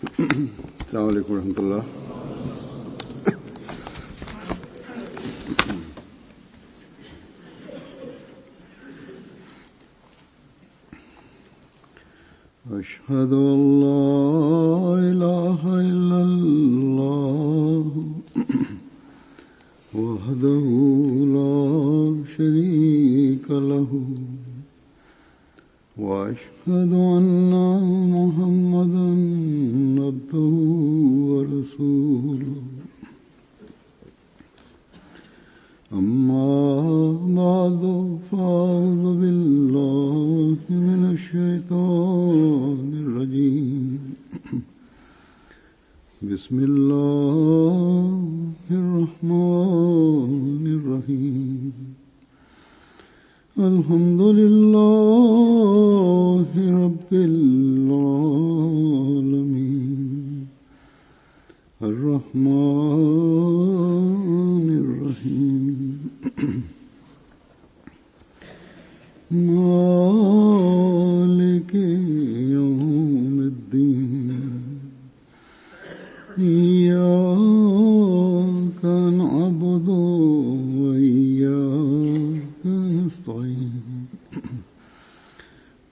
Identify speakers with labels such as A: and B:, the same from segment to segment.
A: السلام عليكم ورحمة الله. أشهد أن لا إله إلا الله وحده لا شريك له وأشهد أن محمدا عبده ورسوله أما بعد فأعوذ بالله من الشيطان الرجيم بسم الله الرحمن الرحيم الحمد لله رب العالمين الرحمن الرحيم مالك يوم الدين إياك نعبد وإياك نستعين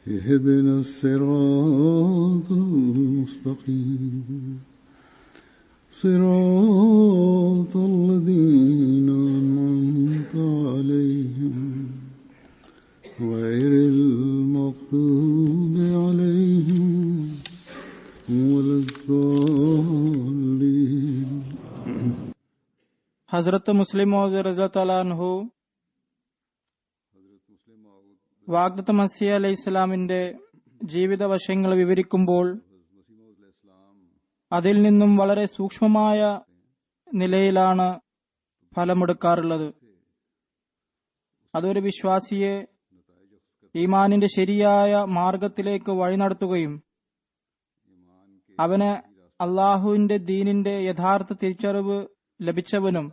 A: اهدنا الصراط المستقيم صراط الذين أنعمت عليهم غير المغضوب عليهم ولا الضالين.
B: ഹസ്രത്ത് മുസ്ലിം മൗദ് റളിയല്ലാഹു അൻഹു വാഗ്ദത്ത മസീഹ് അലൈഹി ഇസ്ലാമിന്റെ ജീവിത വശങ്ങൾ വിവരിക്കുമ്പോൾ അതിൽ നിന്നും വളരെ സൂക്ഷ്മമായ നിലയിലാണ് ഫലമെടുക്കാറുള്ളത്. അതൊരു വിശ്വാസിയെ ഈമാനിന്റെ ശരിയായ മാർഗത്തിലേക്ക് വഴി നടത്തുകയും അവന് അള്ളാഹുവിന്റെ ദീനിന്റെ യഥാർത്ഥ തിരിച്ചറിവ് ലഭിച്ചവനും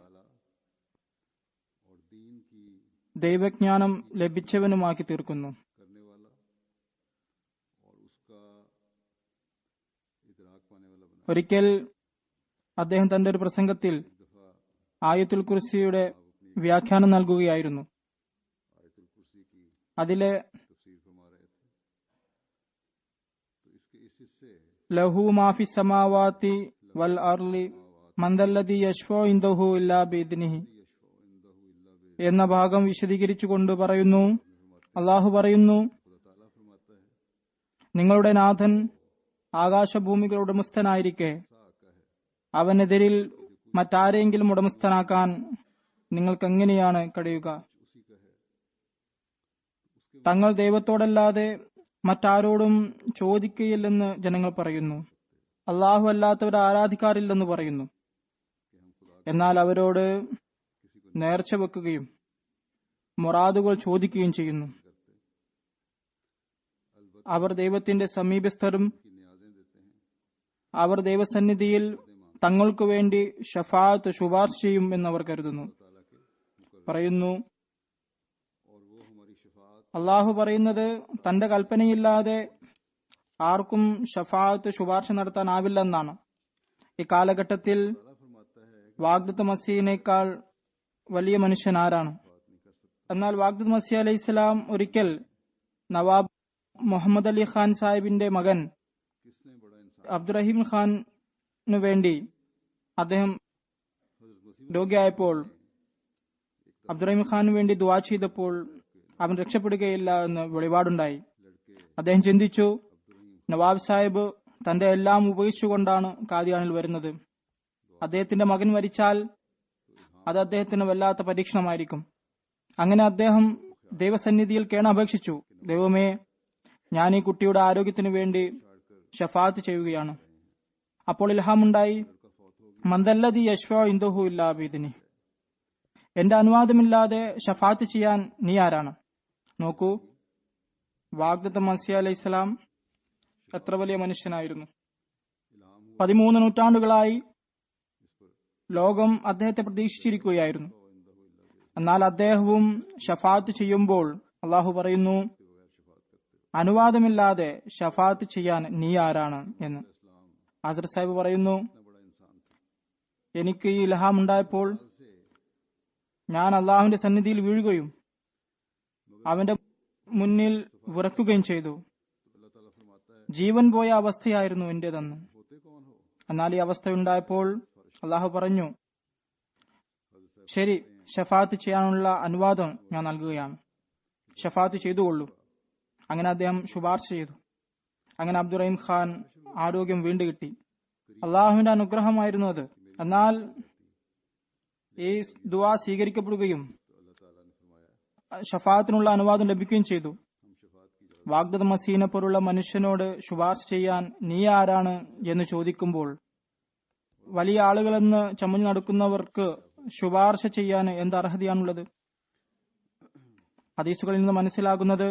B: ദൈവജ്ഞാനം ലഭിച്ചവനുമാക്കി തീർക്കുന്നു. ഒരിക്കൽ അദ്ദേഹം തന്റെ ഒരു പ്രസംഗത്തിൽ ആയത്തുൽ കുർസിയുടെ വ്യാഖ്യാനം നൽകുകയായിരുന്നു. അതിലെ ലഹു മാഫി സമാവാതി വൽ അർളി മന്ദല്ലദി യശ്ഫഉ ഇൻദഹു ഇല്ലാ ബിഇദ്നിഹി എന്ന ഭാഗം വിശദീകരിച്ചുകൊണ്ട് പറയുന്നു, അള്ളാഹു പറയുന്നു, നിങ്ങളുടെ നാഥൻ ആകാശഭൂമികളുടെ ഉടമസ്ഥനായിരിക്കെ അവനെതിരിൽ മറ്റാരെങ്കിലും ഉടമസ്ഥനാക്കാൻ നിങ്ങൾക്കെങ്ങനെയാണ് കഴിയുക? തങ്ങൾ ദൈവത്തോടല്ലാതെ മറ്റാരോടും ചോദിക്കുകയില്ലെന്ന് ജനങ്ങൾ പറയുന്നു. അള്ളാഹു അല്ലാത്തവർ ആരാധിക്കാറില്ലെന്ന് പറയുന്നു. എന്നാൽ അവരോട് നേർച്ച വെക്കുകയും മുറാദുകൾ ചോദിക്കുകയും ചെയ്യുന്നു. അവർ ദൈവത്തിന്റെ സമീപസ്ഥരും അവർ ദൈവസന്നിധിയിൽ തങ്ങൾക്കു വേണ്ടി ഷഫാഅത്ത് ശുപാർശ ചെയ്യും എന്നവർ കരുതുന്നു. പറയുന്നു, അള്ളാഹു പറയുന്നത് തന്റെ കൽപ്പനയില്ലാതെ ആർക്കും ഷഫാഅത്ത് ശുപാർശ നടത്താനാവില്ലെന്നാണ്. ഇക്കാലഘട്ടത്തിൽ വാഗ്ദത്ത മസീഹിനേക്കാൾ വലിയ മനുഷ്യൻ ആരാണ്? എന്നാൽ വാഗ്ദത്ത മസീഹ് അലൈഹി സ്വലാം ഒരിക്കൽ നവാബ് മുഹമ്മദ് അലി ഖാൻ സാഹിബിന്റെ മകൻ അബ്ദുറഹീം ഖാനു വേണ്ടി അദ്ദേഹം രോഗിയായപ്പോൾ അബ്ദുറഹീം ഖാനു വേണ്ടി ദുആ ചെയ്തപ്പോൾ അവൻ രക്ഷപ്പെടുകയില്ല എന്ന് വെളിപാടുണ്ടായി. അദ്ദേഹം ചിന്തിച്ചു, നവാബ് സാഹിബ് തന്റെ എല്ലാം ഉപയോഗിച്ചുകൊണ്ടാണ് കാദിയാനിൽ വരുന്നത്. അദ്ദേഹത്തിന്റെ മകൻ മരിച്ചാൽ അത് അദ്ദേഹത്തിന് വല്ലാത്ത പരീക്ഷണമായിരിക്കും. അങ്ങനെ അദ്ദേഹം ദൈവസന്നിധിയിൽ കേണപേക്ഷിച്ചു, ദൈവമേ, ഞാൻ ഈ കുട്ടിയുടെ ആരോഗ്യത്തിനു വേണ്ടി ഷഫാഅത്ത് ചെയ്യുകയാണ്. അപ്പോൾ ഇൽഹാമുണ്ടായി, മന്ദല്ലദി യശ്ഫഉ ഇൻദഹു ഇല്ലാ ബിഇദ്നിഹി, എന്റെ അനുവാദമില്ലാതെ ഷഫാഅത്ത് ചെയ്യാൻ നീ ആരാണ്? നോക്കൂ, വാഗ്ദത്ത മസീഹ് അലൈഹി സ്വലാം എത്ര വലിയ മനുഷ്യനായിരുന്നു. 13 നൂറ്റാണ്ടുകളായി ലോകം അദ്ദേഹത്തെ പ്രതീക്ഷിച്ചിരിക്കുകയായിരുന്നു. എന്നാൽ അദ്ദേഹവും ഷഫാഅത്ത് ചെയ്യുമ്പോൾ അള്ളാഹു പറയുന്നു, അനുവാദമില്ലാതെ ഷഫാഅത്ത് ചെയ്യാൻ നീ ആരാണ് എന്ന്. ഹസ്രത്ത് സാഹിബ് പറയുന്നു, എനിക്ക് ഈ ഇൽഹാം ഉണ്ടായപ്പോൾ ഞാൻ അള്ളാഹുവിന്റെ സന്നിധിയിൽ വീഴുകയും അവന്റെ മുന്നിൽ വിറക്കുകയും ചെയ്തു. ജീവൻ പോയ അവസ്ഥയായിരുന്നു എന്റേതെന്ന്. എന്നാൽ ഈ അവസ്ഥ ഉണ്ടായപ്പോൾ അള്ളാഹു പറഞ്ഞു, ശരി, ഷഫാത്ത് ചെയ്യാനുള്ള അനുവാദം ഞാൻ നൽകുകയാണ്, ഷഫാത്ത് ചെയ്തുകൊള്ളൂ. അങ്ങനെ അദ്ദേഹം ശുപാർശ ചെയ്തു. അങ്ങനെ അബ്ദുറഹീം ഖാൻ ആരോഗ്യം വീണ്ടും കിട്ടി. അള്ളാഹുവിന്റെ അനുഗ്രഹമായിരുന്നു അത്. എന്നാൽ ഈ ദുആ സ്വീകരിക്കപ്പെടുകയും ഷഫാത്തിനുള്ള അനുവാദം ലഭിക്കുകയും ചെയ്തു. വാഗ്ദത്ത മസീഹിനെ പോലുള്ള മനുഷ്യനോട് ശുപാർശ ചെയ്യാൻ നീ ആരാണ് എന്ന് ചോദിക്കുമ്പോൾ വലിയ ആളുകളെന്ന് ചമഞ്ഞു നടക്കുന്നവർക്ക് ശുപാർശ ചെയ്യാൻ എന്ത് അർഹതയാണുള്ളത്? ഹദീസുകളിൽ നിന്ന് മനസ്സിലാകുന്നത്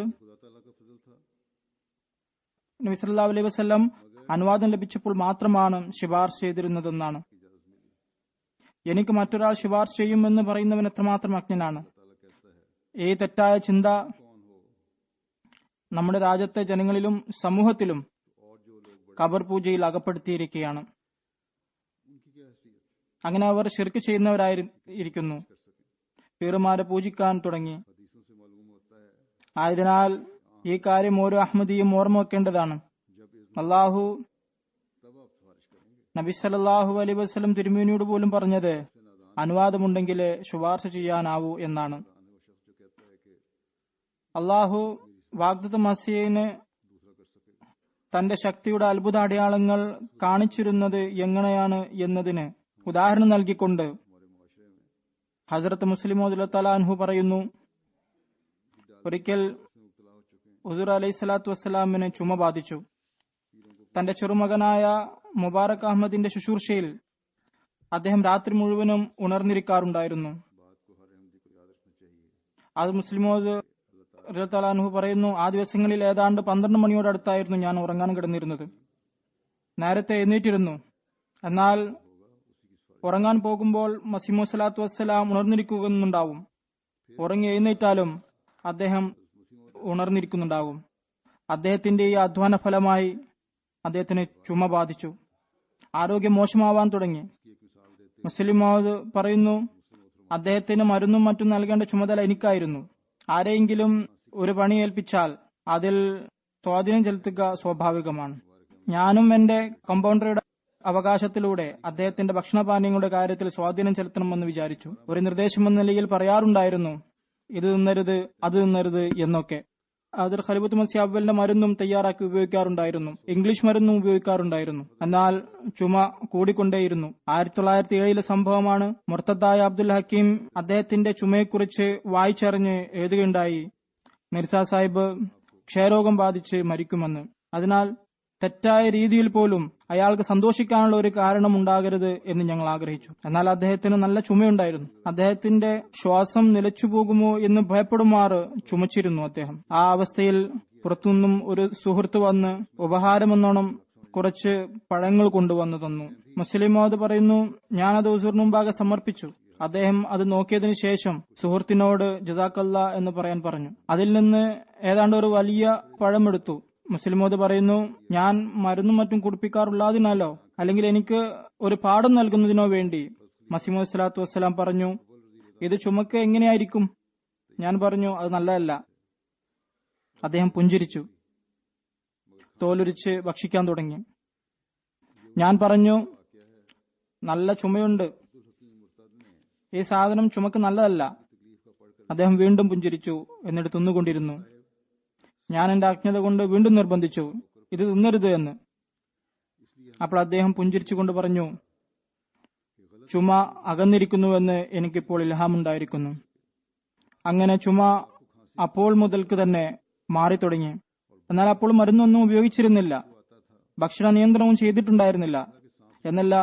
B: നബി സല്ലല്ലാഹു അലൈഹി വസല്ലം അനുവാദം ലഭിച്ചപ്പോൾ മാത്രമാണ് ശുപാർശ ചെയ്തിരുന്നതെന്നാണ്. എനിക്ക് മറ്റൊരാൾ ശുപാർശ ചെയ്യുമെന്ന് പറയുന്നവൻ എത്രമാത്രം അജ്ഞനാണ്. ഈ തെറ്റായ ചിന്ത നമ്മുടെ രാജ്യത്തെ ജനങ്ങളിലും സമൂഹത്തിലും ഖബർ പൂജയിൽ അകപ്പെടുത്തിയിരിക്കുകയാണ്. അങ്ങനെ അവർ ശിർക്ക് ചെയ്യുന്നവരായിരിക്കുന്നു, പീറുമാരെ പൂജിക്കാൻ തുടങ്ങി. ആയതിനാൽ ഈ കാര്യം ഓരോ അഹമ്മദിയും ഓർമ്മ വെക്കേണ്ടതാണ്. അള്ളാഹു നബി സല്ലല്ലാഹു അലൈഹി വസല്ലം തിരുമേനിയോട് പോലും പറഞ്ഞത് അനുവാദമുണ്ടെങ്കിൽ ശുപാർശ ചെയ്യാനാവൂ എന്നാണ്. അള്ളാഹു വാഗ്ദത്ത മസീഹിന് തന്റെ ശക്തിയുടെ അത്ഭുത അടയാളങ്ങൾ കാണിച്ചിരുന്നത് എങ്ങനെയാണ് എന്നതിന് ഉദാഹരണം നൽകിക്കൊണ്ട് ഹസ്രത്ത് മുസ്ലിം റളിയല്ലാഹു അൻഹു പറയുന്നു, ഒരിക്കൽ ഹുസൂർ അലൈഹി സ്വലാത്തു വസ്സലാമിന് ചുമ ബാധിച്ചു. തന്റെ ചെറുമകനായ മുബാറക് അഹമ്മദിന്റെ ശുശ്രൂഷയിൽ അദ്ദേഹം രാത്രി മുഴുവനും ഉണർന്നിരിക്കാറുണ്ടായിരുന്നു. അത് മുസ്ലിമോദ് റളിയല്ലാഹു അൻഹു പറയുന്നു, ആ ദിവസങ്ങളിൽ ഏതാണ്ട് 12 മണിയോടടുത്തായിരുന്നു ഞാൻ ഉറങ്ങാൻ കിടന്നിരുന്നത്. നേരത്തെ എഴുന്നേറ്റിരുന്നു. എന്നാൽ ഉറങ്ങാൻ പോകുമ്പോൾ മസീഹ് സ്വലാത്തു വസ്സലാം ഉണർന്നിരിക്കുന്നുണ്ടാവും. ഉറങ്ങി എഴുന്നേറ്റാലും അദ്ദേഹം ഉണർന്നിരിക്കുന്നുണ്ടാകും. അദ്ദേഹത്തിന്റെ ഈ അധ്വാന ഫലമായി അദ്ദേഹത്തിന് ചുമ ബാധിച്ചു. ആരോഗ്യം മോശമാവാൻ തുടങ്ങി. മുസ്ലിം പറയുന്നു, അദ്ദേഹത്തിന് മരുന്നും മറ്റും നൽകേണ്ട ചുമതല എനിക്കായിരുന്നു. ആരെയെങ്കിലും ഒരു പണി ഏൽപ്പിച്ചാൽ അതിൽ സ്വാധീനം ചെലുത്തുക സ്വാഭാവികമാണ്. ഞാനും എന്റെ കമ്പൗണ്ടറുടെ അവകാശത്തിലൂടെ അദ്ദേഹത്തിന്റെ ഭക്ഷണപാനീയങ്ങളുടെ കാര്യത്തിൽ സ്വാധീനം ചെലുത്തണമെന്ന് വിചാരിച്ചു. ഒരു നിർദ്ദേശം എന്ന നിലയിൽ പറയാറുണ്ടായിരുന്നു, ഇത് തിന്നരുത്, അത് തിന്നരുത് എന്നൊക്കെ. അതിൽ ഖലീഫത്തുൽ മസീഹ് അവ്വലിന്റെ മരുന്നും തയ്യാറാക്കി ഉപയോഗിക്കാറുണ്ടായിരുന്നു. ഇംഗ്ലീഷ് മരുന്നും ഉപയോഗിക്കാറുണ്ടായിരുന്നു. എന്നാൽ ചുമ കൂടിക്കൊണ്ടേയിരുന്നു. 1907 സംഭവമാണ്. മുർത്തദ്ദായ അബ്ദുൽ ഹക്കീം അദ്ദേഹത്തിന്റെ ചുമയെക്കുറിച്ച് വായിച്ചറിഞ്ഞ് എഴുതുകയുണ്ടായി, മിർസ സാഹിബ് ക്ഷയരോഗം ബാധിച്ച് മരിക്കുമെന്ന്. അതിനാൽ തെറ്റായ രീതിയിൽ പോലും അയാൾക്ക് സന്തോഷിക്കാനുള്ള ഒരു കാരണം ഉണ്ടാകരുത് എന്ന് ഞങ്ങൾ ആഗ്രഹിച്ചു. എന്നാൽ അദ്ദേഹത്തിന് നല്ല ചുമയുണ്ടായിരുന്നു. അദ്ദേഹത്തിന്റെ ശ്വാസം നിലച്ചുപോകുമോ എന്ന് ഭയപ്പെടുമാറ് ചുമച്ചിരുന്നു അദ്ദേഹം. ആ അവസ്ഥയിൽ പുറത്തുനിന്നും ഒരു സുഹൃത്ത് വന്ന് ഉപഹാരമെന്നോണം കുറച്ച് പഴങ്ങൾ കൊണ്ടുവന്നു തന്നു. മുസ്ലിമോദ് പറയുന്നു, ഞാനത് ഹുസൂറിന് മുമ്പാകെ സമർപ്പിച്ചു. അദ്ദേഹം അത് നോക്കിയതിനു ശേഷം സുഹൃത്തിനോട് ജസാക്കല്ലാ എന്ന് പറയാൻ പറഞ്ഞു. അതിൽ നിന്ന് ഏതാണ്ട് ഒരു വലിയ പഴമെടുത്തു. മുസ്ലിമോദ് പറയുന്നു, ഞാൻ മരുന്നും മറ്റും കുടിപ്പിക്കാറുള്ളതിനാലോ അല്ലെങ്കിൽ എനിക്ക് ഒരു പാഠം നൽകുന്നതിനോ വേണ്ടി മസീഹ് സ്വലാത്തു വസ്സലാം പറഞ്ഞു, ഇത് ചുമക്ക് എങ്ങനെയായിരിക്കും? ഞാൻ പറഞ്ഞു, അത് നല്ലതല്ല. അദ്ദേഹം പുഞ്ചിരിച്ചു, തോലുരിച്ച് ഭക്ഷിക്കാൻ തുടങ്ങി. ഞാൻ പറഞ്ഞു, നല്ല ചുമയുണ്ട്, ഈ സാധനം ചുമക്ക് നല്ലതല്ല. അദ്ദേഹം വീണ്ടും പുഞ്ചിരിച്ചു, എന്നിട്ട് തിന്നുകൊണ്ടിരുന്നു. ഞാൻ എന്റെ അജ്ഞത കൊണ്ട് വീണ്ടും നിർബന്ധിച്ചു, ഇത് തിന്നരുത് എന്ന്. അപ്പോൾ അദ്ദേഹം പുഞ്ചിരിച്ചുകൊണ്ട് പറഞ്ഞു, ചുമ അകന്നിരിക്കുന്നുവെന്ന് എനിക്കിപ്പോൾ ഇൽഹാമുണ്ടായിരിക്കുന്നു. അങ്ങനെ ചുമ അപ്പോൾ മുതൽക്ക് തന്നെ മാറി തുടങ്ങി. എന്നാൽ അപ്പോൾ മരുന്നൊന്നും ഉപയോഗിച്ചിരുന്നില്ല, ഭക്ഷണ നിയന്ത്രണവും ചെയ്തിട്ടുണ്ടായിരുന്നില്ല. എന്നല്ല,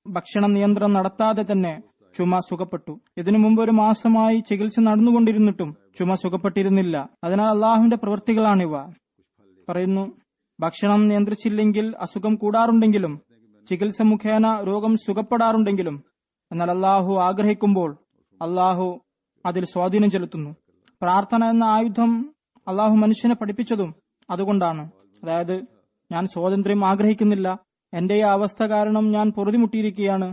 B: ഭക്ഷണ നിയന്ത്രണം നടത്താതെ തന്നെ ചുമ സുഖപ്പെട്ടു. ഇതിനു മുമ്പ് 1 മാസമായി ചികിത്സ നടന്നുകൊണ്ടിരുന്നിട്ടും ചുമ സുഖപ്പെട്ടിരുന്നില്ല. അതിനാൽ അള്ളാഹുവിന്റെ പ്രവൃത്തികളാണിവ. പറയുന്നു, ഭക്ഷണം നിയന്ത്രിച്ചില്ലെങ്കിൽ അസുഖം കൂടാറുണ്ടെങ്കിലും ചികിത്സ മുഖേന രോഗം സുഖപ്പെടാറുണ്ടെങ്കിലും എന്നാൽ അള്ളാഹു ആഗ്രഹിക്കുമ്പോൾ അള്ളാഹു അതിൽ സ്വാധീനം ചെലുത്തുന്നു. പ്രാർത്ഥന എന്ന ആയുധം അള്ളാഹു മനുഷ്യനെ പഠിപ്പിച്ചതും അതുകൊണ്ടാണ്. അതായത്, ഞാൻ സ്വാതന്ത്ര്യം ആഗ്രഹിക്കുന്നില്ല, എന്റെ ഈ അവസ്ഥ കാരണം ഞാൻ പൊറുതിമുട്ടിയിരിക്കുകയാണ്.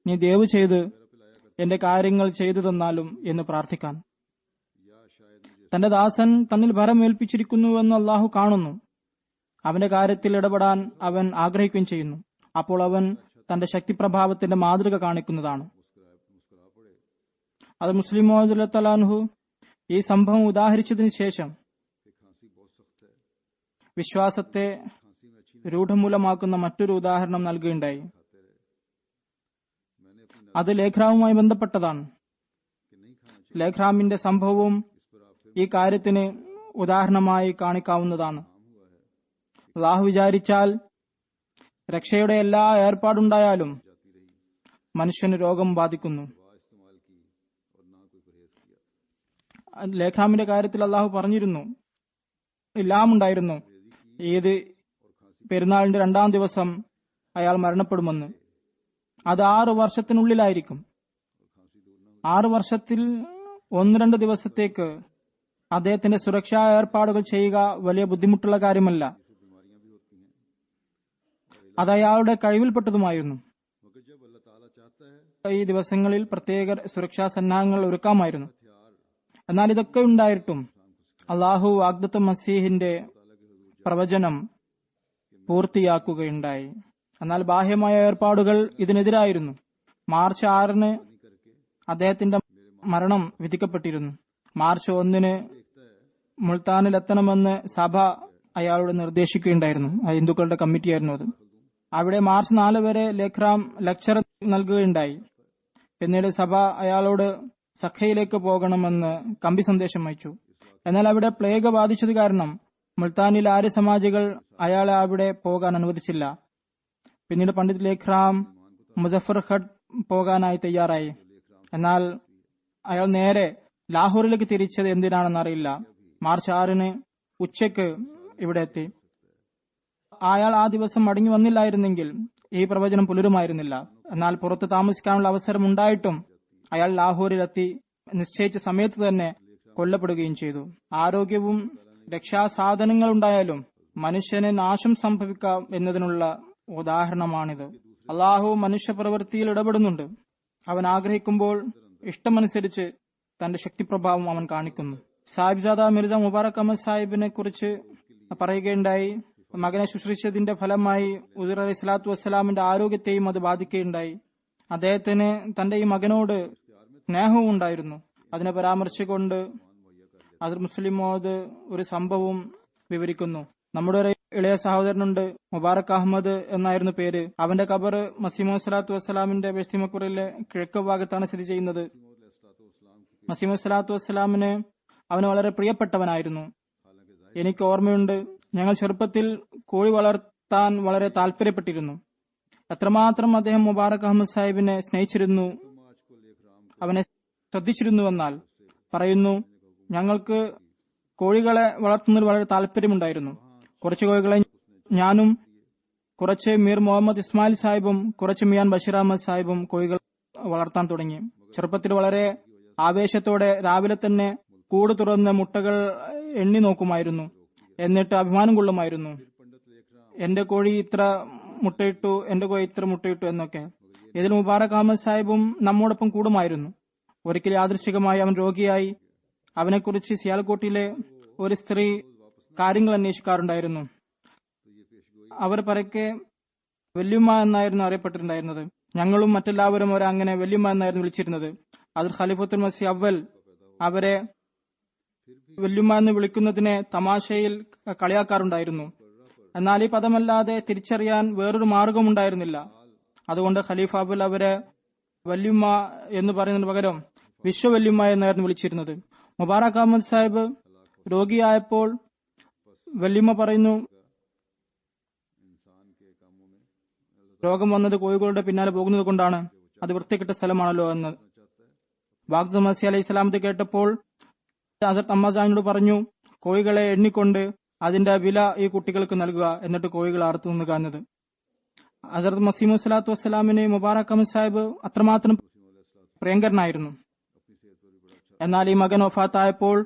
B: നീ ദയവ് ചെയ്ത് എന്റെ കാര്യങ്ങൾ ചെയ്തു തന്നാലും എന്ന് പ്രാർത്ഥിക്കാൻ. തന്റെ ദാസൻ തന്നിൽ ഭരമേൽപ്പിച്ചിരിക്കുന്നുവെന്ന് അള്ളാഹു കാണുന്നു. അവന്റെ കാര്യത്തിൽ ഇടപെടാൻ അവൻ ആഗ്രഹിക്കുകയും ചെയ്യുന്നു. അപ്പോൾ അവൻ തന്റെ ശക്തിപ്രഭാവത്തിന്റെ മാതൃക കാണിക്കുന്നതാണ്. അത് മുസ്ലിം മോഹൻഹു ഈ സംഭവം ഉദാഹരിച്ചതിനു ശേഷം വിശ്വാസത്തെ രൂഢമൂലമാക്കുന്ന മറ്റൊരു ഉദാഹരണം നൽകുകയുണ്ടായി. അത് ലേഖ്രാമുമായി ബന്ധപ്പെട്ടതാണ്. ലേഖ്രാമിന്റെ സംഭവവും ഈ കാര്യത്തിന് ഉദാഹരണമായി കാണിക്കാവുന്നതാണ്. അള്ളാഹു വിചാരിച്ചാൽ രക്ഷയുടെ എല്ലാ ഏർപ്പാടുണ്ടായാലും മനുഷ്യന് രോഗം ബാധിക്കുന്നു. ലേഖ്രാമിന്റെ കാര്യത്തിൽ അള്ളാഹു പറഞ്ഞിരുന്നു, ഇല്ലാമുണ്ടായിരുന്നു, ഈദ് പെരുന്നാളിന്റെ 2-ാം ദിവസം അയാൾ മരണപ്പെടുമെന്ന്. അത് 6 വർഷത്തിനുള്ളിലായിരിക്കും. 6 വർഷത്തിൽ 1-2 ദിവസത്തേക്ക് അദ്ദേഹത്തിന്റെ സുരക്ഷാ ഏർപ്പാടുകൾ ചെയ്യുക വലിയ ബുദ്ധിമുട്ടുള്ള കാര്യമല്ല. അത് അയാളുടെ കഴിവിൽപ്പെട്ടതുമായിരുന്നു. ഈ ദിവസങ്ങളിൽ പ്രത്യേക സുരക്ഷാ സന്നാഹങ്ങൾ ഒരുക്കാമായിരുന്നു. എന്നാൽ ഇതൊക്കെ ഉണ്ടായിട്ടും അള്ളാഹു വാഗ്ദത്ത മസീഹിന്റെ പ്രവചനം പൂർത്തിയാക്കുകയുണ്ടായി. എന്നാൽ ബാഹ്യമായ ഏർപ്പാടുകൾ ഇതിനെതിരായിരുന്നു. മാർച്ച് 6-ന് അദ്ദേഹത്തിന്റെ മരണം വിധിക്കപ്പെട്ടിരുന്നു. മാർച്ച് 1-ന് മുൾത്താനിലെത്തണമെന്ന് സഭ അയാളോട് നിർദ്ദേശിക്കുകയുണ്ടായിരുന്നു. ഹിന്ദുക്കളുടെ കമ്മിറ്റിയായിരുന്നു അത്. അവിടെ മാർച്ച് 4 വരെ ലേഖ്രാം ലെക്ചർ നൽകുകയുണ്ടായി. പിന്നീട് സഭ അയാളോട് സഖയിലേക്ക് പോകണമെന്ന് കമ്പി സന്ദേശം അയച്ചു. എന്നാൽ അവിടെ പ്ലേഗ് ബാധിച്ചത് കാരണം മുൾത്താനിൽ ആര്യ സമാജികൾ അയാളെ അവിടെ പോകാൻ അനുവദിച്ചില്ല. പിന്നീട് പണ്ഡിറ്റ് ലേഖ്രാം മുസഫർഖഡ് പോകാനായി തയ്യാറായി. എന്നാൽ അയാൾ നേരെ ലാഹോറിലേക്ക് തിരിച്ചത് എന്തിനാണെന്ന് അറിയില്ല. മാർച്ച് 6-ന് ഉച്ചയ്ക്ക് ഇവിടെ എത്തി. അയാൾ ആ ദിവസം മടങ്ങി വന്നില്ലായിരുന്നെങ്കിൽ ഈ പ്രവചനം പുലരുമായിരുന്നില്ല. എന്നാൽ പുറത്ത് താമസിക്കാനുള്ള അവസരം ഉണ്ടായിട്ടും അയാൾ ലാഹോറിലെത്തി നിശ്ചയിച്ച സമയത്ത് തന്നെ കൊല്ലപ്പെടുകയും ചെയ്തു. ആരോഗ്യവും രക്ഷാസാധനങ്ങളുണ്ടായാലും മനുഷ്യന് നാശം സംഭവിക്കാം എന്നതിനുള്ള ഉദാഹരണമാണിത്. അള്ളാഹു മനുഷ്യപ്രവൃത്തിയിൽ ഇടപെടുന്നുണ്ട്. അവൻ ആഗ്രഹിക്കുമ്പോൾ ഇഷ്ടമനുസരിച്ച് തന്റെ ശക്തിപ്രഭാവം അവൻ കാണിക്കുന്നു. സാഹിബ്സാദ മിർസ മുബാറക് അഹമ്മദ് സാഹിബിനെ കുറിച്ച് പറയുകയുണ്ടായി. മകനെ ശുശ്രൂഷിച്ചതിന്റെ ഫലമായി ഉദർ അലൈഹി സ്വലാത്തു വസ്സലാമിന്റെ ആരോഗ്യത്തെയും അത് ബാധിക്കുകയുണ്ടായി. അദ്ദേഹത്തിന് തന്റെ ഈ മകനോട് സ്നേഹവും ഉണ്ടായിരുന്നു. അതിനെ പരാമർശിച്ചുകൊണ്ട് അതിർ മുസ്ലിം മോദ് ഒരു സംഭവം വിവരിക്കുന്നു. നമ്മുടെ ഒരു ഇളയ സഹോദരനുണ്ട്, മുബാറക് അഹമ്മദ് എന്നായിരുന്നു പേര്. അവന്റെ ഖബർ മസീമു സ്വലാത്തു വസ്സലാമിന്റെ ബെസ്തിമക്കുറിലെ കിഴക്ക് ഭാഗത്താണ് സ്ഥിതി ചെയ്യുന്നത്. മസീമു സ്വലാത്തു വസ്സലാമിന് അവന് വളരെ പ്രിയപ്പെട്ടവനായിരുന്നു. എനിക്ക് ഓർമ്മയുണ്ട്, ഞങ്ങൾ ചെറുപ്പത്തിൽ കോഴി വളർത്താൻ വളരെ താല്പര്യപ്പെട്ടിരുന്നു. എത്രമാത്രം അദ്ദേഹം മുബാറക് അഹമ്മദ് സാഹിബിനെ സ്നേഹിച്ചിരുന്നു, അവനെ ശ്രദ്ധിച്ചിരുന്നുവെന്നാൽ പറയുന്നു, ഞങ്ങൾക്ക് കോഴികളെ വളർത്തുന്നതിൽ വളരെ താല്പര്യമുണ്ടായിരുന്നു. കുറച്ച് കോഴികളെ ഞാനും കുറച്ച് മീർ മുഹമ്മദ് ഇസ്മായിൽ സാഹിബും കുറച്ച് മിയാൻ ബഷീർ അഹമ്മദ് സാഹിബും കോഴികൾ വളർത്താൻ തുടങ്ങി. ചെറുപ്പത്തിൽ വളരെ ആവേശത്തോടെ രാവിലെ തന്നെ കൂട് തുറന്ന് മുട്ടകൾ എണ്ണി നോക്കുമായിരുന്നു. എന്നിട്ട് അഭിമാനം കൊള്ളുമായിരുന്നു, എന്റെ കോഴി ഇത്ര മുട്ടയിട്ടു, എന്റെ കോഴി ഇത്ര മുട്ടയിട്ടു എന്നൊക്കെ. ഇതിൽ മുബാറക് അഹമ്മദ് സാഹിബും നമ്മോടൊപ്പം കൂടുമായിരുന്നു. ഒരിക്കൽ യാദൃശ്ചികമായി അവൻ രോഗിയായി. അവനെക്കുറിച്ച് സിയാൽകോട്ടിലെ ഒരു സ്ത്രീ കാര്യങ്ങൾ അന്വേഷിക്കാറുണ്ടായിരുന്നു. അവർ പരക്കെ വല്യുമ്മ എന്നായിരുന്നു അറിയപ്പെട്ടിട്ടുണ്ടായിരുന്നത്. ഞങ്ങളും മറ്റെല്ലാവരും അവരെ അങ്ങനെ വല്യുമ്മ എന്നായിരുന്നു വിളിച്ചിരുന്നത്. അതിൽ ഖലീഫത്തുൽ മസീഹ് അവൽ അവരെ വല്യുമ്മ എന്ന് വിളിക്കുന്നതിനെ തമാശയിൽ കളിയാക്കാറുണ്ടായിരുന്നു. എന്നാൽ ഈ പദമല്ലാതെ തിരിച്ചറിയാൻ വേറൊരു മാർഗമുണ്ടായിരുന്നില്ല. അതുകൊണ്ട് ഖലീഫ അവൽ അവരെ വല്യുമ്മ എന്ന് പറയുന്നതിന് പകരം വിശ്വവല്യുമ്മ എന്നായിരുന്നു വിളിച്ചിരുന്നത്. മുബാറക് അഹമ്മദ് സാഹിബ് രോഗിയായപ്പോൾ വല്യുമ്മ പറയുന്നു, രോഗം വന്നത് കോഴികളുടെ പിന്നാലെ പോകുന്നത് കൊണ്ടാണ്, അത് വൃത്തികെട്ട സ്ഥലമാണല്ലോ എന്ന്. വാഗ്ദ മസീഹ് അലൈഹി സ്വലാമത്ത് കേട്ടപ്പോൾ ഹസരത്ത് അമ്മാസാഹിനോട് പറഞ്ഞു, കോഴികളെ എണ്ണിക്കൊണ്ട് അതിന്റെ വില ഈ കുട്ടികൾക്ക് നൽകുക, എന്നിട്ട് കോഴികൾ അറുത്തു നിന്നുക എന്നത്. ഹസരത്ത് മസീമു സ്വലാത്തു വസ്സലാമിന് മുബാറക് അഹമ്മദ് സാഹിബ് അത്രമാത്രം പ്രിയങ്കരനായിരുന്നു. എന്നാൽ ഈ മകൻ വഫാത്തായപ്പോൾ,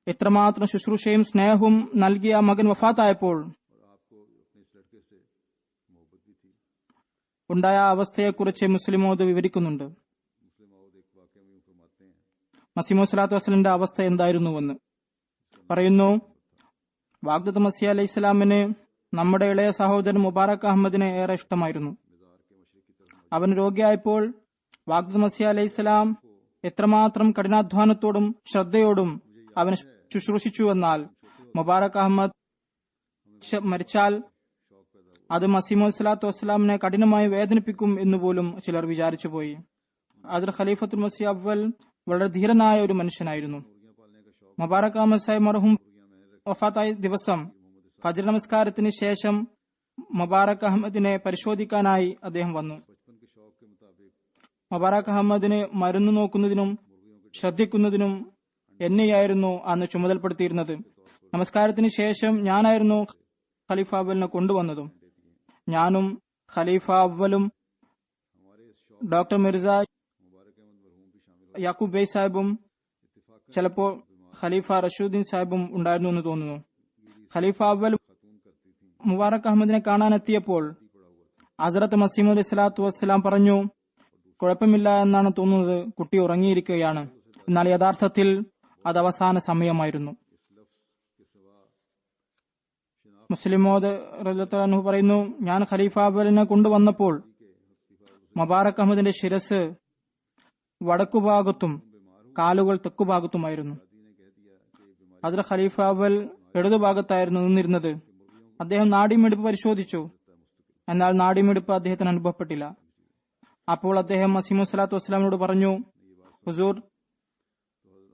B: എത്രമാത്രം ശുശ്രൂഷയും സ്നേഹവും നൽകിയ മകൻ വഫാത്തായപ്പോൾ ഉണ്ടായ അവസ്ഥയെക്കുറിച്ച് മുസ്ലിമോദ് വിവരിക്കുന്നുണ്ട്. മസീമു സ്വലാത്തു വസ്സലാമിന്റെ അവസ്ഥ എന്തായിരുന്നുവെന്ന് പറയുന്നു. വാഗ്ദത്ത് മസീഹ് അലൈഹി ഇസ്ലാമിന് നമ്മുടെ ഇളയ സഹോദരൻ മുബാറക് അഹമ്മദിനെ ഏറെ ഇഷ്ടമായിരുന്നു. അവൻ രോഗിയായപ്പോൾ വാഗ്ദത്ത് മസീഹ് അലൈഹി ഇസ്ലാം എത്രമാത്രം കഠിനാധ്വാനത്തോടും ശ്രദ്ധയോടും അവനെ ശുശ്രൂഷിച്ചുവെന്നാൽ മുബാറക് അഹമ്മദ് മരിച്ചാൽ അത് മസീമു സ്വലാത്തു വസ്സലാമിനെ കഠിനമായി വേദനിപ്പിക്കും എന്നുപോലും ചിലർ വിചാരിച്ചുപോയി. അതിൽ ഖലീഫത്തുൽ മസീഹ് അവ്വൽ വളരെ ധീരനായ ഒരു മനുഷ്യനായിരുന്നു. മുബാറക് അഹമ്മദ് സാഹിബ് മർഹൂം വഫാത്തായ ദിവസം ഫജ്ർ നമസ്കാരത്തിന് ശേഷം മുബാറക് അഹമ്മദിനെ പരിശോധിക്കാനായി അദ്ദേഹം വന്നു. മുബാറക് അഹമ്മദിന് മരുന്ന് നോക്കുന്നതിനും ശ്രദ്ധിക്കുന്നതിനും എന്നെയായിരുന്നു അന്ന് ചുമതലപ്പെടുത്തിയിരുന്നത്. നമസ്കാരത്തിന് ശേഷം ഞാനായിരുന്നു ഖലീഫ അവലിനെ കൊണ്ടുവന്നതും. ഞാനും ഖലീഫ അവലും ഡോക്ടർ മിർസ യാക്കൂബ് ബൈ സാഹിബും ചിലപ്പോൾ ഖലീഫ റഷീദുദ്ദീൻ സാഹിബും ഉണ്ടായിരുന്നു എന്ന് തോന്നുന്നു. ഖലീഫ അവൽ മുബാറക് അഹമ്മദിനെ കാണാനെത്തിയപ്പോൾ ഹസ്രത്ത് മസീഹ് അലൈഹി സ്വലാത്തു വസ്സലാം പറഞ്ഞു, കുഴപ്പമില്ല എന്നാണ് തോന്നുന്നത്, കുട്ടി ഉറങ്ങിയിരിക്കുകയാണ്. എന്നാൽ യഥാർത്ഥത്തിൽ അത് അവസാന സമയമായിരുന്നു. മുസ്ലിമോദ് റളിയല്ലാഹു അൻഹു പറയുന്നു, ഞാൻ ഖലീഫ അവലിനെ കൊണ്ടുവന്നപ്പോൾ മുബാറക് അഹമ്മദിന്റെ ശിരസ് വടക്കുഭാഗത്തും കാലുകൾ തെക്കുഭാഗത്തുമായിരുന്നു. അതിൽ ഖലീഫ അവൽ ഇടതുഭാഗത്തായിരുന്നു നിന്നിരുന്നത്. അദ്ദേഹം നാഡിമിടിപ്പ് പരിശോധിച്ചു. എന്നാൽ നാഡിമിടിപ്പ് അദ്ദേഹത്തിന് അനുഭവപ്പെട്ടില്ല. അപ്പോൾ അദ്ദേഹം മസീഹ് സ്വലാത്തു വസ്സലാമിനോട് പറഞ്ഞു, ഹുസൂർ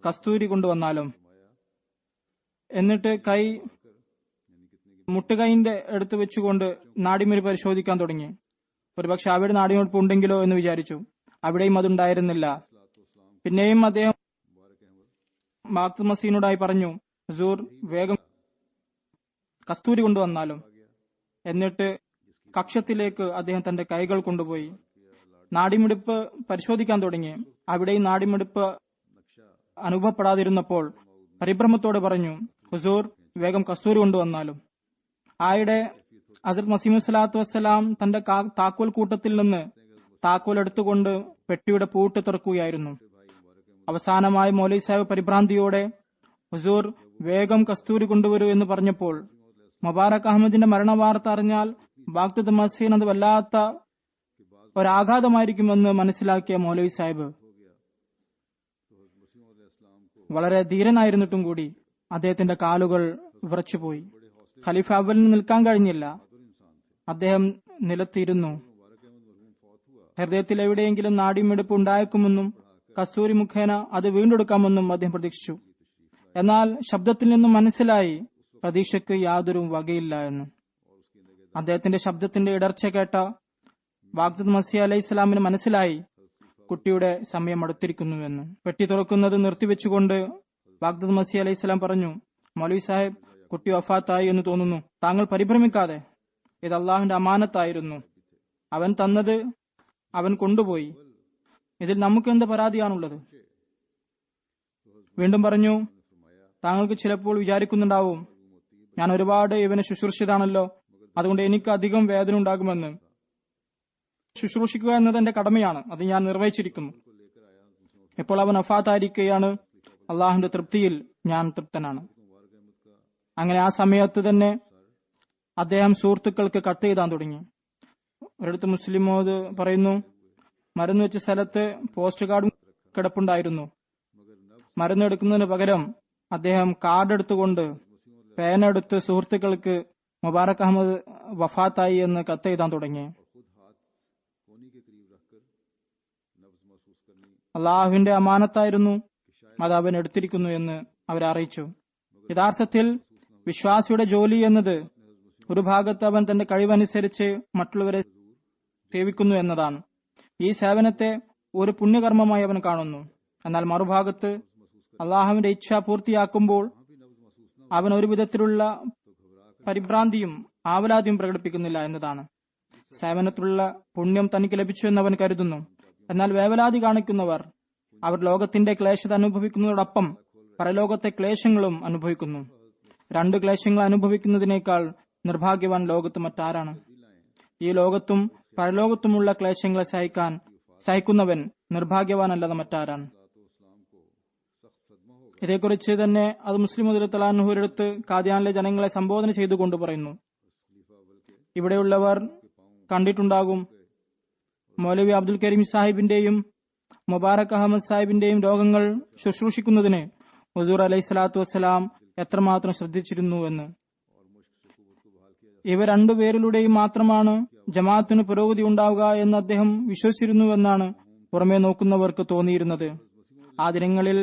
B: കസ്തൂരി കൊണ്ടുവന്നാലും. എന്നിട്ട് കൈ മുട്ടുകൈന്റെ അടുത്ത് വെച്ചുകൊണ്ട് നാഡിമിടിപ്പ് പരിശോധിക്കാൻ തുടങ്ങി. ഒരുപക്ഷെ അവിടെ നാഡിമിടിപ്പ് ഉണ്ടെങ്കിലോ എന്ന് വിചാരിച്ചു. അവിടെയും അതുണ്ടായിരുന്നില്ല. പിന്നെയും അദ്ദേഹം മാക്ത് മസീനോടായി പറഞ്ഞു, ഹുസൂർ വേഗം കസ്തൂരി കൊണ്ടുവന്നാലും. എന്നിട്ട് കക്ഷത്തിലേക്ക് അദ്ദേഹം തന്റെ കൈകൾ കൊണ്ടുപോയി നാഡിമിടിപ്പ് പരിശോധിക്കാൻ തുടങ്ങി. അവിടെയും നാഡിമിടിപ്പ് അനുഭവപ്പെടാതിരുന്നപ്പോൾ പരിഭ്രമത്തോടെ പറഞ്ഞു, ഹുസൂർ വേഗം കസ്തൂരി കൊണ്ടുവന്നാലും. ആയിടെ ഹസ്രത്ത് മസീഹ് സ്വലാത്തു വസ്സലാം തന്റെ താക്കോൽ കൂട്ടത്തിൽ നിന്ന് താക്കോൽ എടുത്തുകൊണ്ട് പെട്ടിയുടെ പൂട്ട് തുറക്കുകയായിരുന്നു. അവസാനമായി മൗലവി സാഹിബ് പരിഭ്രാന്തിയോടെ ഹുസൂർ വേഗം കസ്തൂരി കൊണ്ടുവരൂ എന്ന് പറഞ്ഞപ്പോൾ മുബാറക് അഹമ്മദിന്റെ മരണവാർത്ത അറിഞ്ഞാൽ ബാഗ്ദാദ് മസീഹ് അത് വല്ലാത്ത ഒരാഘാതമായിരിക്കുമെന്ന് മനസ്സിലാക്കിയ മൗലവി സാഹിബ് വളരെ ധീരനായിരുന്നിട്ടും കൂടി അദ്ദേഹത്തിന്റെ കാലുകൾ വിറച്ചുപോയി. ഖലീഫ അവലിന് നിൽക്കാൻ കഴിഞ്ഞില്ല. അദ്ദേഹം നിലത്തിരുന്നു. ഹൃദയത്തിൽ എവിടെയെങ്കിലും നാഡിമിടിപ്പ് ഉണ്ടായേക്കുമെന്നും കസ്തൂരി മുഖേന അത് വീണ്ടെടുക്കാമെന്നും അദ്ദേഹം പ്രതീക്ഷിച്ചു. എന്നാൽ ശബ്ദത്തിൽ നിന്നും മനസ്സിലായി പ്രതീക്ഷയ്ക്ക് യാതൊരു വകയില്ല എന്ന്. അദ്ദേഹത്തിന്റെ ശബ്ദത്തിന്റെ ഇടർച്ച കേട്ട ബാഗ്ദാദ് മസീഹ് അലൈഹി സ്വലാമിന് മനസ്സിലായി കുട്ടിയുടെ സമയം അടുത്തിരിക്കുന്നുവെന്ന്. പെട്ടി തുറക്കുന്നത് നിർത്തിവെച്ചുകൊണ്ട് ബാഗ്ദാദ് മസീഹ് അലൈഹി സ്വലാം പറഞ്ഞു, മൗലവി സാഹിബ്, കുട്ടി വഫാത്തായി എന്ന് തോന്നുന്നു. താങ്കൾ പരിഭ്രമിക്കാതെ, ഇത് അള്ളാഹുവിന്റെ അമാനത്തായിരുന്നു. അവൻ തന്നത് അവൻ കൊണ്ടുപോയി. ഇതിൽ നമുക്ക് എന്ത് പരാതിയാണുള്ളത്? വീണ്ടും പറഞ്ഞു, താങ്കൾക്ക് ചിലപ്പോൾ വിചാരിക്കുന്നുണ്ടാവും, ഞാൻ ഒരുപാട് ഇവനെ ശുശ്രൂഷിച്ചതാണല്ലോ, അതുകൊണ്ട് എനിക്ക് അധികം വേദന ഉണ്ടാകുമെന്ന്. ശുശ്രൂഷിക്കുക എന്നത് എന്റെ കടമയാണ്, അത് ഞാൻ നിർവഹിച്ചിരിക്കുന്നു. ഇപ്പോൾ അവൻ വഫാത്തായിരിക്കുകയാണ്. അള്ളാഹുവിന്റെ തൃപ്തിയിൽ ഞാൻ തൃപ്തനാണ്. അങ്ങനെ ആ സമയത്ത് തന്നെ അദ്ദേഹം സുഹൃത്തുക്കൾക്ക് കത്ത് എഴുതാൻ തുടങ്ങി. ഒരിടത്ത് മുസ്ലിമോദ് പറയുന്നു, മരുന്ന് വെച്ച സ്ഥലത്ത് പോസ്റ്റ് കാർഡും കിടപ്പുണ്ടായിരുന്നു. മരുന്ന് എടുക്കുന്നതിന് പകരം അദ്ദേഹം കാർഡ് എടുത്തുകൊണ്ട് പേനെടുത്ത് സുഹൃത്തുക്കൾക്ക് മുബാറക് അഹമ്മദ് വഫാത്തായി എന്ന് കത്തെഴുതാൻ തുടങ്ങി. അള്ളാഹുവിന്റെ അമാനത്തായിരുന്നു, അത് അവൻ എടുത്തിരിക്കുന്നു എന്ന് അവരെ അറിയിച്ചു. യഥാർത്ഥത്തിൽ വിശ്വാസിയുടെ ജോലി എന്നത് ഒരു ഭാഗത്ത് അവൻ തന്റെ കഴിവനുസരിച്ച് മറ്റുള്ളവരെ സേവിക്കുന്നു എന്നതാണ്. ഈ സേവനത്തെ ഒരു പുണ്യകർമ്മമായി അവൻ കാണുന്നു. എന്നാൽ മറുഭാഗത്ത് അള്ളാഹുവിന്റെ ഇച്ഛ പൂർത്തിയാക്കുമ്പോൾ അവൻ ഒരു വിധത്തിലുള്ള പരിഭ്രാന്തിയും ആവലാതിയും പ്രകടിപ്പിക്കുന്നില്ല എന്നതാണ്. സേവനത്തിലുള്ള പുണ്യം തനിക്ക് ലഭിച്ചു എന്ന് അവൻ കരുതുന്നു. എന്നാൽ വേവലാതി കാണിക്കുന്നവർ അവർ ലോകത്തിന്റെ ക്ലേശത അനുഭവിക്കുന്നതോടൊപ്പം പരലോകത്തെ ക്ലേശങ്ങളും അനുഭവിക്കുന്നു. രണ്ട് ക്ലേശങ്ങൾ അനുഭവിക്കുന്നതിനേക്കാൾ നിർഭാഗ്യവാൻ ലോകത്ത് മറ്റാരാണ്? ഈ ലോകത്തും പരലോകത്തുമുള്ള ക്ലേശങ്ങളെ സഹിക്കുന്നവൻ നിർഭാഗ്യവാനല്ലാതെ മറ്റാരാണ്. ഇതേക്കുറിച്ച് തന്നെ അത് മുസ്ലിം തലാൻഹുവിനടുത്ത് കാദിയാനിലെ ജനങ്ങളെ സംബോധന ചെയ്തുകൊണ്ട് പറയുന്നു. ഇവിടെയുള്ളവർ കണ്ടിട്ടുണ്ടാകും, മൗലവി അബ്ദുൽ കരീം സാഹിബിന്റെയും മുബാറക് അഹമ്മദ് സാഹിബിന്റെയും രോഗങ്ങൾ ശുശ്രൂഷിക്കുന്നതിന് ഹുസൂർ അലൈഹി സ്വലാത്തു വസ്സലാം എത്രമാത്രം ശ്രദ്ധിച്ചിരുന്നുവെന്ന്. ഇവ രണ്ടുപേരിലൂടെയും മാത്രമാണ് ജമാഅത്തിന് പുരോഗതി ഉണ്ടാവുക എന്ന് അദ്ദേഹം വിശ്വസിച്ചിരുന്നുവെന്നാണ് പുറമെ നോക്കുന്നവർക്ക് തോന്നിയിരുന്നത്. ആ ദിനങ്ങളിൽ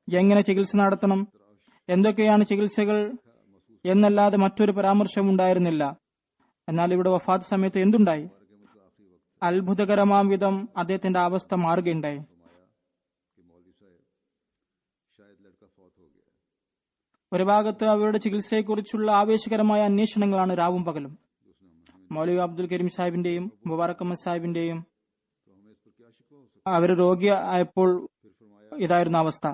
B: എങ്ങനെ ചികിത്സ നടത്തണം, എന്തൊക്കെയാണ് ചികിത്സകൾ എന്നല്ലാതെ മറ്റൊരു പരാമർശം ഉണ്ടായിരുന്നില്ല. എന്നാൽ ഇവിടെ വഫാത്ത് സമയത്ത് എന്തുണ്ടായി? അത്ഭുതകരമാം വിധം അദ്ദേഹത്തിന്റെ അവസ്ഥ മാറുകയുണ്ടായി. ഒരു ഭാഗത്ത് അവരുടെ ചികിത്സയെക്കുറിച്ചുള്ള ആവേശകരമായ അന്വേഷണങ്ങളാണ് രാവും പകലും. മൗലവി അബ്ദുൽ കരീം സാഹിബിന്റെയും മുബാറക് അഹമ്മദ് സാഹിബിന്റെയും അവർ രോഗിയായപ്പോൾ ഇതായിരുന്ന അവസ്ഥ.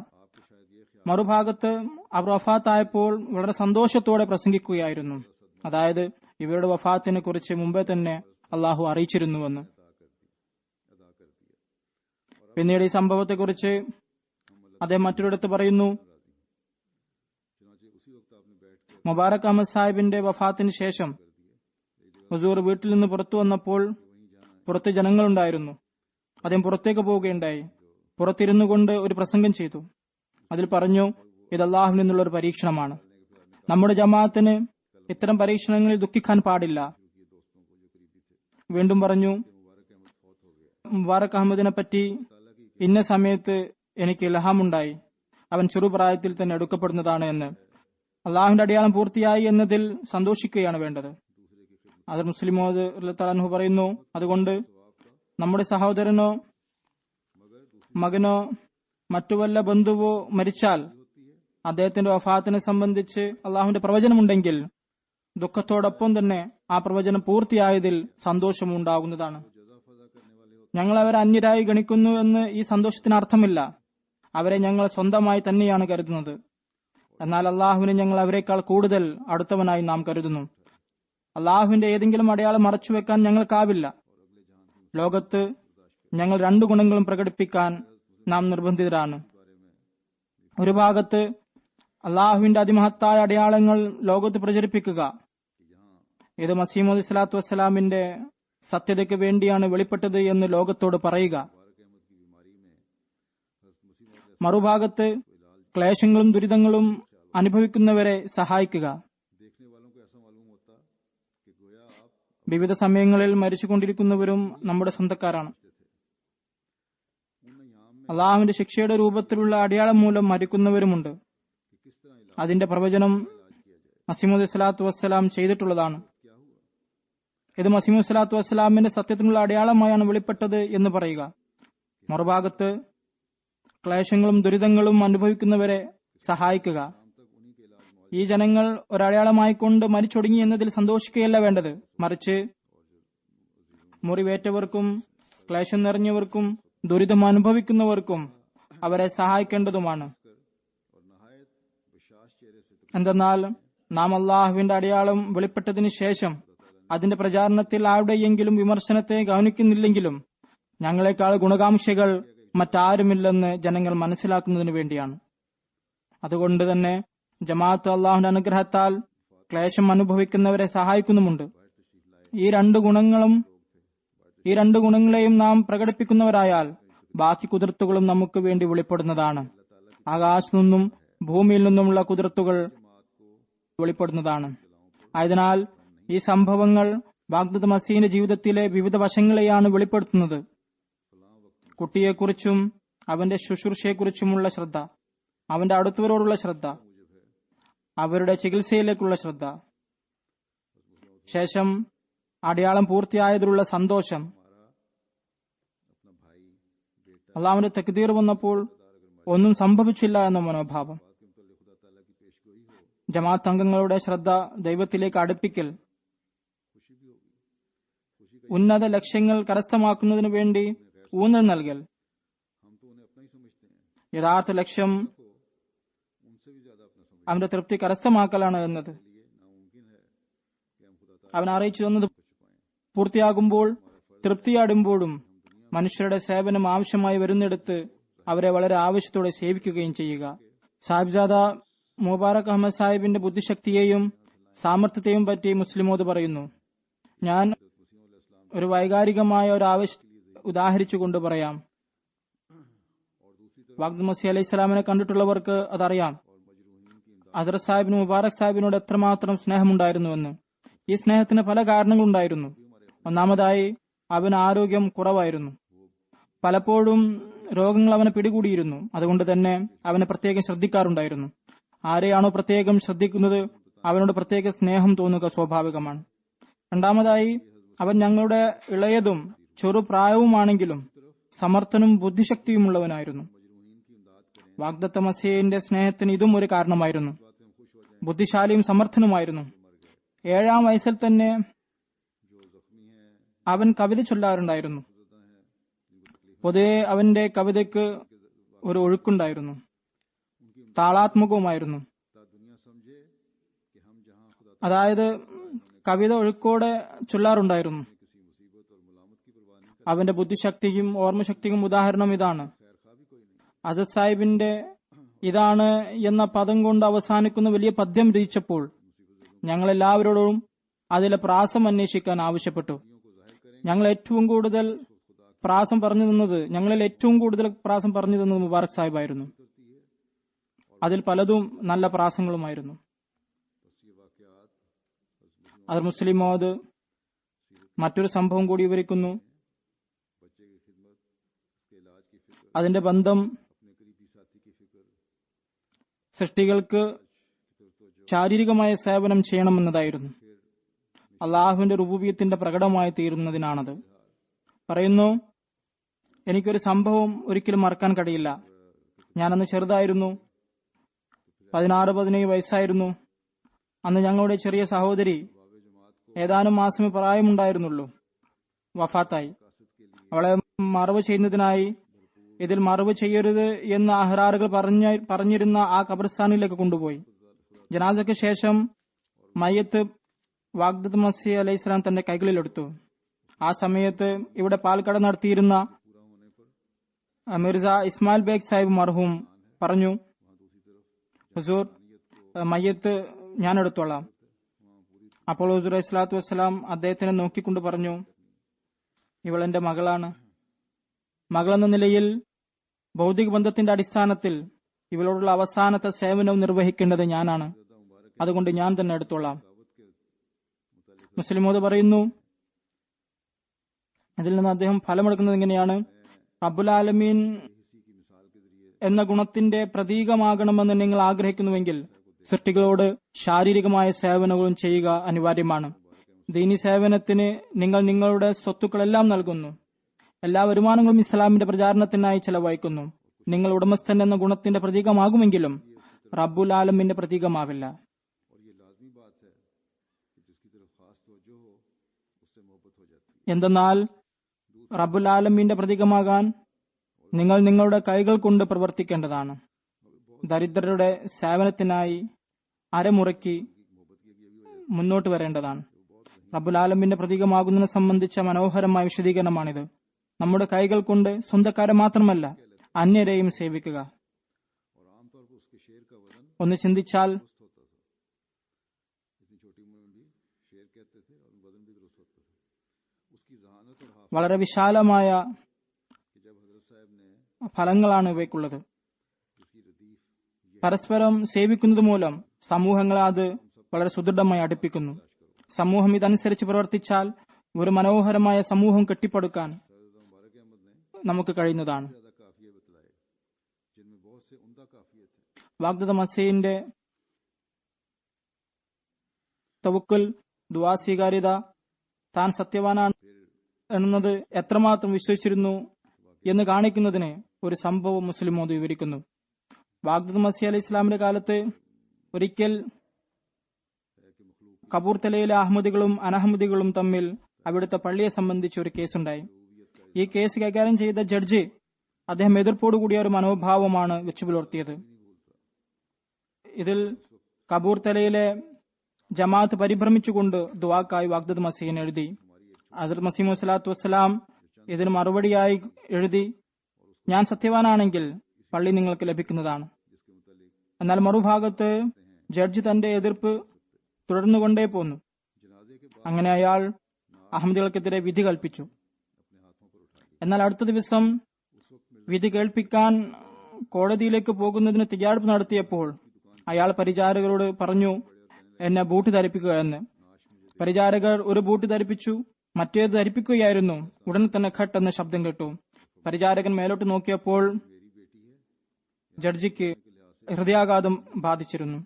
B: മറുഭാഗത്ത് അവർ വഫാത്തായപ്പോൾ വളരെ സന്തോഷത്തോടെ പ്രസംഗിക്കുകയായിരുന്നു. അതായത് ഇവരുടെ വഫാത്തിനെ കുറിച്ച് മുമ്പേ തന്നെ അള്ളാഹു അറിയിച്ചിരുന്നുവെന്ന്. പിന്നീട് ഈ സംഭവത്തെക്കുറിച്ച് അദ്ദേഹം മറ്റൊരിടത്ത് പറയുന്നു, മുബാറക് അഹമ്മദ് സാഹിബിന്റെ വഫാത്തിന് ശേഷം ഹുസൂർ വീട്ടിൽ നിന്ന് പുറത്തു വന്നപ്പോൾ പുറത്ത് ജനങ്ങളുണ്ടായിരുന്നു. അദ്ദേഹം പുറത്തേക്ക് പോവുകയുണ്ടായി. പുറത്തിരുന്നു കൊണ്ട് ഒരു പ്രസംഗം ചെയ്തു. അതിൽ പറഞ്ഞു, ഇത് അള്ളാഹുവിൽ നിന്നുള്ള ഒരു പരീക്ഷണമാണ്. നമ്മുടെ ജമാഅത്തിന് ഇത്തരം പരീക്ഷണങ്ങളിൽ ദുഃഖിക്കാൻ പാടില്ല. വീണ്ടും പറഞ്ഞു, മുബാറക് അഹമ്മദിനെ പറ്റി ഇന്ന സമയത്ത് എനിക്ക് ഇൽഹാമുണ്ടായി, അവൻ ചെറുപ്രായത്തിൽ തന്നെ എടുക്കപ്പെടുന്നതാണ് എന്ന്. അള്ളാഹുവിന്റെ അടയാളം പൂർത്തിയായി എന്നതിൽ സന്തോഷിക്കുകയാണ് വേണ്ടത്. അത് മുസ്ലിം തആല പറയുന്നു, അതുകൊണ്ട് നമ്മുടെ സഹോദരനോ മകനോ മറ്റു വല്ല ബന്ധുവോ മരിച്ചാൽ അദ്ദേഹത്തിന്റെ വഫാത്തിനെ സംബന്ധിച്ച് അള്ളാഹുവിന്റെ പ്രവചനമുണ്ടെങ്കിൽ ദുഃഖത്തോടൊപ്പം തന്നെ ആ പ്രവചനം പൂർത്തിയായതിൽ സന്തോഷമുണ്ടാകുന്നതാണ്. ഞങ്ങൾ അവരെ അന്യരായി ഗണിക്കുന്നു എന്ന് ഈ സന്തോഷത്തിന് അർത്ഥമില്ല. അവരെ ഞങ്ങൾ സ്വന്തമായി തന്നെയാണ് കരുതുന്നത്. എന്നാൽ അള്ളാഹുവിനെ ഞങ്ങൾ അവരെക്കാൾ കൂടുതൽ അടുത്തവനായി നാം കരുതുന്നു. അള്ളാഹുവിന്റെ ഏതെങ്കിലും അടയാളം മറച്ചുവെക്കാൻ ഞങ്ങൾക്കാവില്ല. ലോകത്ത് ഞങ്ങൾ രണ്ടു ഗുണങ്ങളും പ്രകടിപ്പിക്കാൻ നാം നിർബന്ധിതരാണ്. ഒരു ഭാഗത്ത് അള്ളാഹുവിന്റെ അതിമഹത്തായ അടയാളങ്ങൾ ലോകത്ത് പ്രചരിപ്പിക്കുക. ഇത് മസീഹ് മൗഊദ് സ്വല്ലല്ലാഹു അലൈഹി വസല്ലമിന്റെ സത്യതയ്ക്ക് വേണ്ടിയാണ് വെളിപ്പെട്ടത് എന്ന് ലോകത്തോട് പറയുക. മറുഭാഗത്ത് ക്ലേശങ്ങളും ദുരിതങ്ങളും അനുഭവിക്കുന്നവരെ സഹായിക്കുക. വിവിധ സമയങ്ങളിൽ മരിച്ചുകൊണ്ടിരിക്കുന്നവരും നമ്മുടെ സ്വന്തക്കാരാണ്. അള്ളാഹുവിന്റെ ശിക്ഷയുടെ രൂപത്തിലുള്ള അടയാളം മൂലം മരിക്കുന്നവരുമുണ്ട്. അതിന്റെ പ്രവചനം മസീഹ് മൗഊദ് സ്വല്ലല്ലാഹു അലൈഹി വസല്ലം ചെയ്തിട്ടുള്ളതാണ്. ഇത് മസീഹ് മൗഊദ് സ്വല്ലല്ലാഹു അലൈഹി വസല്ലമിന്റെ സത്യത്തിനുള്ള അടയാളമായാണ് വെളിപ്പെട്ടത് എന്ന് പറയുക. മറുഭാഗത്ത് ക്ലേശങ്ങളും ദുരിതങ്ങളും അനുഭവിക്കുന്നവരെ സഹായിക്കുക. ഈ ജനങ്ങൾ ഒരടയാളമായിക്കൊണ്ട് മരിച്ചൊടുങ്ങി എന്നതിൽ സന്തോഷിക്കുകയല്ല വേണ്ടത്, മറിച്ച് മുറിവേറ്റവർക്കും ക്ലേശം നിറഞ്ഞവർക്കും ദുരിതം അനുഭവിക്കുന്നവർക്കും അവരെ സഹായിക്കേണ്ടതുമാണ്. എന്തെന്നാൽ നാം അള്ളാഹുവിന്റെ അടയാളം വെളിപ്പെട്ടതിനു ശേഷം അതിന്റെ പ്രചാരണത്തിൽ ആരുടെയെങ്കിലും വിമർശനത്തെ ഗൗനിക്കുന്നില്ലെങ്കിലും ഞങ്ങളെക്കാൾ ഗുണകാംക്ഷികൾ മറ്റാരുമില്ലെന്ന് ജനങ്ങൾ മനസ്സിലാക്കുന്നതിനു വേണ്ടിയാണ്. അതുകൊണ്ട് തന്നെ ജമാഅത്ത് അള്ളാഹുവിന്റെ അനുഗ്രഹത്താൽ ക്ലേശം അനുഭവിക്കുന്നവരെ സഹായിക്കുന്നുമുണ്ട്. ഈ രണ്ടു ഗുണങ്ങളെയും നാം പ്രകടിപ്പിക്കുന്നവരായാൽ ബാക്കി കുതിർത്തുകളും നമുക്ക് വേണ്ടി വെളിപ്പെടുന്നതാണ്. ആകാശത്തു നിന്നും ഭൂമിയിൽ നിന്നുമുള്ള കുതിർത്തുകൾ വെളിപ്പെടുന്നതാണ്. ആയതിനാൽ ഈ സംഭവങ്ങൾ വാഗ്ദത്ത മസീഹിന്റെ ജീവിതത്തിലെ വിവിധ വശങ്ങളെയാണ് വെളിപ്പെടുത്തുന്നത്. കുട്ടിയെക്കുറിച്ചും അവന്റെ ശുശ്രൂഷയെക്കുറിച്ചുമുള്ള ശ്രദ്ധ, അവന്റെ അടുത്തവരോടുള്ള ശ്രദ്ധ, അവരുടെ ചികിത്സയിലേക്കുള്ള ശ്രദ്ധ, ശേഷം അടയാളം പൂർത്തിയായതിലുള്ള സന്തോഷം, അള്ളാഹുവിന്റെ തക്ദീർ വന്നപ്പോൾ ഒന്നും സംഭവിച്ചില്ല എന്ന മനോഭാവം, ജമാഅത്ത് അംഗങ്ങളുടെ ശ്രദ്ധ ദൈവത്തിലേക്ക് അടുപ്പിക്കൽ, ഉന്നത ലക്ഷ്യങ്ങൾ കരസ്ഥമാക്കുന്നതിനു വേണ്ടി ഊന്നൽ നൽകൽ. യഥാർത്ഥ ലക്ഷ്യം അവന്റെ തൃപ്തി കരസ്ഥമാക്കലാണ് എന്നത് അവൻ അറിയിച്ചു തന്നത്. പൂർത്തിയാകുമ്പോൾ തൃപ്തിയാടുമ്പോഴും മനുഷ്യരുടെ സേവനം ആവശ്യമായി വരുന്നിടത്ത് അവരെ വളരെ ആവശ്യത്തോടെ സേവിക്കുകയും ചെയ്യുക. സാഹിബ്ജാദ മുബാറക് അഹമ്മദ് സാഹിബിന്റെ ബുദ്ധിശക്തിയെയും സാമർത്ഥ്യത്തെയും പറ്റി മുസ്ലിമോദ് പറയുന്നു. ഞാൻ ഒരു വൈകാരികമായ ഒരു ആവശ്യം ഉദാഹരിച്ചുകൊണ്ട് പറയാം. വാഗ്ദ് മസീഹ് അലൈഹി സ്വലാമിനെ കണ്ടിട്ടുള്ളവർക്ക് അതറിയാം. ഹസ്രത്ത് സാഹിബിന് മുബാറക് സാഹിബിനോട് എത്രമാത്രം സ്നേഹമുണ്ടായിരുന്നുവെന്ന്. ഈ സ്നേഹത്തിന് പല കാരണങ്ങളുണ്ടായിരുന്നു. ഒന്നാമതായി, അവന് ആരോഗ്യം കുറവായിരുന്നു. പലപ്പോഴും രോഗങ്ങൾ അവനെ പിടികൂടിയിരുന്നു. അതുകൊണ്ട് തന്നെ അവനെ പ്രത്യേകം ശ്രദ്ധിക്കാറുണ്ടായിരുന്നു. ആരെയാണോ പ്രത്യേകം ശ്രദ്ധിക്കുന്നത് അവനോട് പ്രത്യേക സ്നേഹം തോന്നുക സ്വാഭാവികമാണ്. രണ്ടാമതായി, അവൻ ഞങ്ങളുടെ ഇളയതും ചെറുപ്രായവുമാണെങ്കിലും സമർത്ഥനും ബുദ്ധിശക്തിയുമുള്ളവനായിരുന്നു. വാഗ്ദത്ത മസീഹിന്റെ സ്നേഹത്തിന് ഇതും ഒരു കാരണമായിരുന്നു. ബുദ്ധിശാലിയും സമർത്ഥനുമായിരുന്നു. 7-ാം വയസ്സിൽ തന്നെ അവൻ കവിത ചൊല്ലാറുണ്ടായിരുന്നു. പൊതുവെ അവന്റെ കവിതയ്ക്ക് ഒരു ഒഴുക്കുണ്ടായിരുന്നു, താളാത്മകവുമായിരുന്നു. അതായത് കവിത ഒഴുക്കോടെ ചൊല്ലാറുണ്ടായിരുന്നു. അവന്റെ ബുദ്ധിശക്തിക്കും ഓർമ്മശക്തിക്കും ഉദാഹരണം ഇതാണ്. അസദ് സാഹിബിന്റെ ഇതാണ് എന്ന പദം കൊണ്ട് അവസാനിക്കുന്ന വലിയ പദ്യം രചിച്ചപ്പോൾ ഞങ്ങളെല്ലാവരോടും അതിലെ പ്രാസം അന്വേഷിക്കാൻ ആവശ്യപ്പെട്ടു. ഞങ്ങളിൽ ഏറ്റവും കൂടുതൽ പ്രാസം പറഞ്ഞു തന്നത് മുബാറക് സാഹിബായിരുന്നു. അതിൽ പലതും നല്ല പ്രാസങ്ങളുമായിരുന്നു. അത് മുസ്ലിം മൗദ് മറ്റൊരു സംഭവം കൂടി വിവരിക്കുന്നു. അതിന്റെ ബന്ധം സൃഷ്ടികൾക്ക് ശാരീരികമായ സേവനം ചെയ്യണമെന്നതായിരുന്നു. അള്ളാഹുവിന്റെ റുബൂബിയത്തിന്റെ പ്രകടമായി തീരുന്നതിനാണത്. പറയുന്നു, എനിക്കൊരു സംഭവം ഒരിക്കലും മറക്കാൻ കഴിയില്ല. ഞാനന്ന് ചെറുതായിരുന്നു, 16-17 വയസ്സായിരുന്നു. അന്ന് ഞങ്ങളുടെ ചെറിയ സഹോദരി ഏതാനും മാസമേ പ്രായമുണ്ടായിരുന്നുള്ളൂ, വഫാത്തായി. അവളെ മറവ് ചെയ്യുന്നതിനായി ഇതിൽ മറവ് ചെയ്യരുത് എന്ന് അഹ്റാറുകൾ പറഞ്ഞിരുന്ന ആ ഖബർസ്ഥാനിലേക്ക് കൊണ്ടുപോയി. ജനാസയ്ക്ക് ശേഷം മയ്യത്ത് വാഗ്ദത്ത് മസീഹ് അലൈഹി സ്വലാം തന്റെ കൈകളിലെടുത്തു. ആ സമയത്ത് ഇവിടെ പാൽക്കട നടത്തിയിരുന്ന മിർസ ഇസ്മായിൽ ബേഗ് സാഹിബ് മർഹൂം പറഞ്ഞു, ഹുസൂർ, മയ്യത്ത് ഞാൻ എടുത്തോളാം. അപ്പോൾ ഹുസൂർ അലൈഹി സ്വലാത്തു വസ്സലാം അദ്ദേഹത്തിനെ നോക്കിക്കൊണ്ട് പറഞ്ഞു, ഇവളെന്റെ മകളാണ്. മകളെന്ന നിലയിൽ ഭൗതിക ബന്ധത്തിന്റെ അടിസ്ഥാനത്തിൽ ഇവളോടുള്ള അവസാനത്തെ സേവനവും നിർവഹിക്കേണ്ടത് ഞാനാണ്. അതുകൊണ്ട് ഞാൻ തന്നെ എടുത്തോളാം. മുസ്ലിമോദ് പറയുന്നു, ഇതിൽ നിന്ന് അദ്ദേഹം ഫലമെടുക്കുന്നത് എങ്ങനെയാണ്? റബ്ബുൽ ആലമീൻ എന്ന ഗുണത്തിന്റെ പ്രതീകമാകണമെന്ന് നിങ്ങൾ ആഗ്രഹിക്കുന്നുവെങ്കിൽ സൃഷ്ടികളോട് ശാരീരികമായ സേവനങ്ങളും ചെയ്യുക അനിവാര്യമാണ്. ദീനി സേവനത്തിന് നിങ്ങൾ നിങ്ങളുടെ സ്വത്തുക്കളെല്ലാം നൽകുന്നു. എല്ലാ വരുമാനങ്ങളും ഇസ്ലാമിന്റെ പ്രചാരണത്തിനായി ചെലവഴിക്കുന്നു. നിങ്ങൾ ഉടമസ്ഥൻ എന്ന ഗുണത്തിന്റെ പ്രതീകമാകുമെങ്കിലും റബ്ബുൽ ആലമീന്റെ പ്രതീകമാവില്ല. എന്തെന്നാൽ റബ്ബുൽ ആലമീന്റെ പ്രതീകമാകാൻ നിങ്ങൾ നിങ്ങളുടെ കൈകൾ കൊണ്ട് പ്രവർത്തിക്കേണ്ടതാണ്. ദരിദ്രരുടെ സേവനത്തിനായി അരമുറക്കി മുന്നോട്ട് വരേണ്ടതാണ്. റബ്ബുൽ ആലമീന്റെ പ്രതീകമാകുന്നതിനെ സംബന്ധിച്ച മനോഹരമായ വിശദീകരണമാണിത്. നമ്മുടെ കൈകൾ കൊണ്ട് സ്വന്തക്കാരെ മാത്രമല്ല അന്യരെയും സേവിക്കുക. ഒന്ന് ചിന്തിച്ചാൽ വളരെ വിശാലമായ ഫലങ്ങളാണ് ഇവയ്ക്കുള്ളത്. പരസ്പരം സേവിക്കുന്നത് മൂലം സമൂഹങ്ങളെ അത് വളരെ സുദൃഢമായി അടുപ്പിക്കുന്നു. സമൂഹം ഇതനുസരിച്ച് പ്രവർത്തിച്ചാൽ ഒരു മനോഹരമായ സമൂഹം കെട്ടിപ്പടുക്കാൻ നമുക്ക് കഴിയുന്നതാണ്. വാഗ്ദത്ത മസീഹിന്റെ തവക്കുൽ, ദുആ സ്വീകാര്യത, താൻ സത്യവാനാണ് എന്നത് എത്രമാത്രം വിശ്വസിച്ചിരുന്നു എന്ന് കാണിക്കുന്നതിന് ഒരു സംഭവം മുസ്ലിം മോദി വിവരിക്കുന്നു. വാഗ്ദത്ത് മസീഹ് അലൈഹി ഇസ്ലാമിന്റെ കാലത്ത് ഒരിക്കൽ കപൂർത്തലയിലെ അഹമ്മദികളും അനഹമ്മദികളും തമ്മിൽ അവിടുത്തെ പള്ളിയെ സംബന്ധിച്ച് ഒരു കേസുണ്ടായി. ഈ കേസ് കൈകാര്യം ചെയ്ത ജഡ്ജി അദ്ദേഹം എതിർപ്പോടുകൂടിയ ഒരു മനോഭാവമാണ് വെച്ചു പുലർത്തിയത്. ഇതിൽ കപൂർത്തലയിലെ ജമാഅത്ത് പരിഭ്രമിച്ചുകൊണ്ട് ദുആക്കായി വാഗ്ദത്ത് മസീഹിന് എഴുതി. ഹസ്രത്ത് മസീഹ് സ്വലാത്തു വസ്സലാം ഇതിന് മറുപടിയായി എഴുതി, ഞാൻ സത്യവാനാണെങ്കിൽ പള്ളി നിങ്ങൾക്ക് ലഭിക്കുന്നതാണ്. എന്നാൽ മറുഭാഗത്ത് ജഡ്ജി തന്റെ എതിർപ്പ് തുടർന്നുകൊണ്ടേ പോന്നു. അങ്ങനെ അയാൾ അഹമ്മദികൾക്കെതിരെ വിധി കൽപ്പിച്ചു. എന്നാൽ അടുത്ത ദിവസം വിധി കേൾപ്പിക്കാൻ കോടതിയിലേക്ക് പോകുന്നതിന് തയ്യാറെടുപ്പ് നടത്തിയപ്പോൾ അയാൾ പരിചാരകരോട് പറഞ്ഞു, എന്നെ ബൂട്ട് ധരിപ്പിക്കുക എന്ന്. പരിചാരകർ ഒരു ബൂട്ട് ധരിപ്പിച്ചു, മറ്റേത് ധരിപ്പിക്കുകയായിരുന്നു. ഉടൻ തന്നെ ഖട്ട് എന്ന ശബ്ദം കേട്ടു. പരിചാരകൻ മേലോട്ട് നോക്കിയപ്പോൾ ജഡ്ജിക്ക് ഹൃദയാഘാതം ബാധിച്ചിരുന്നു.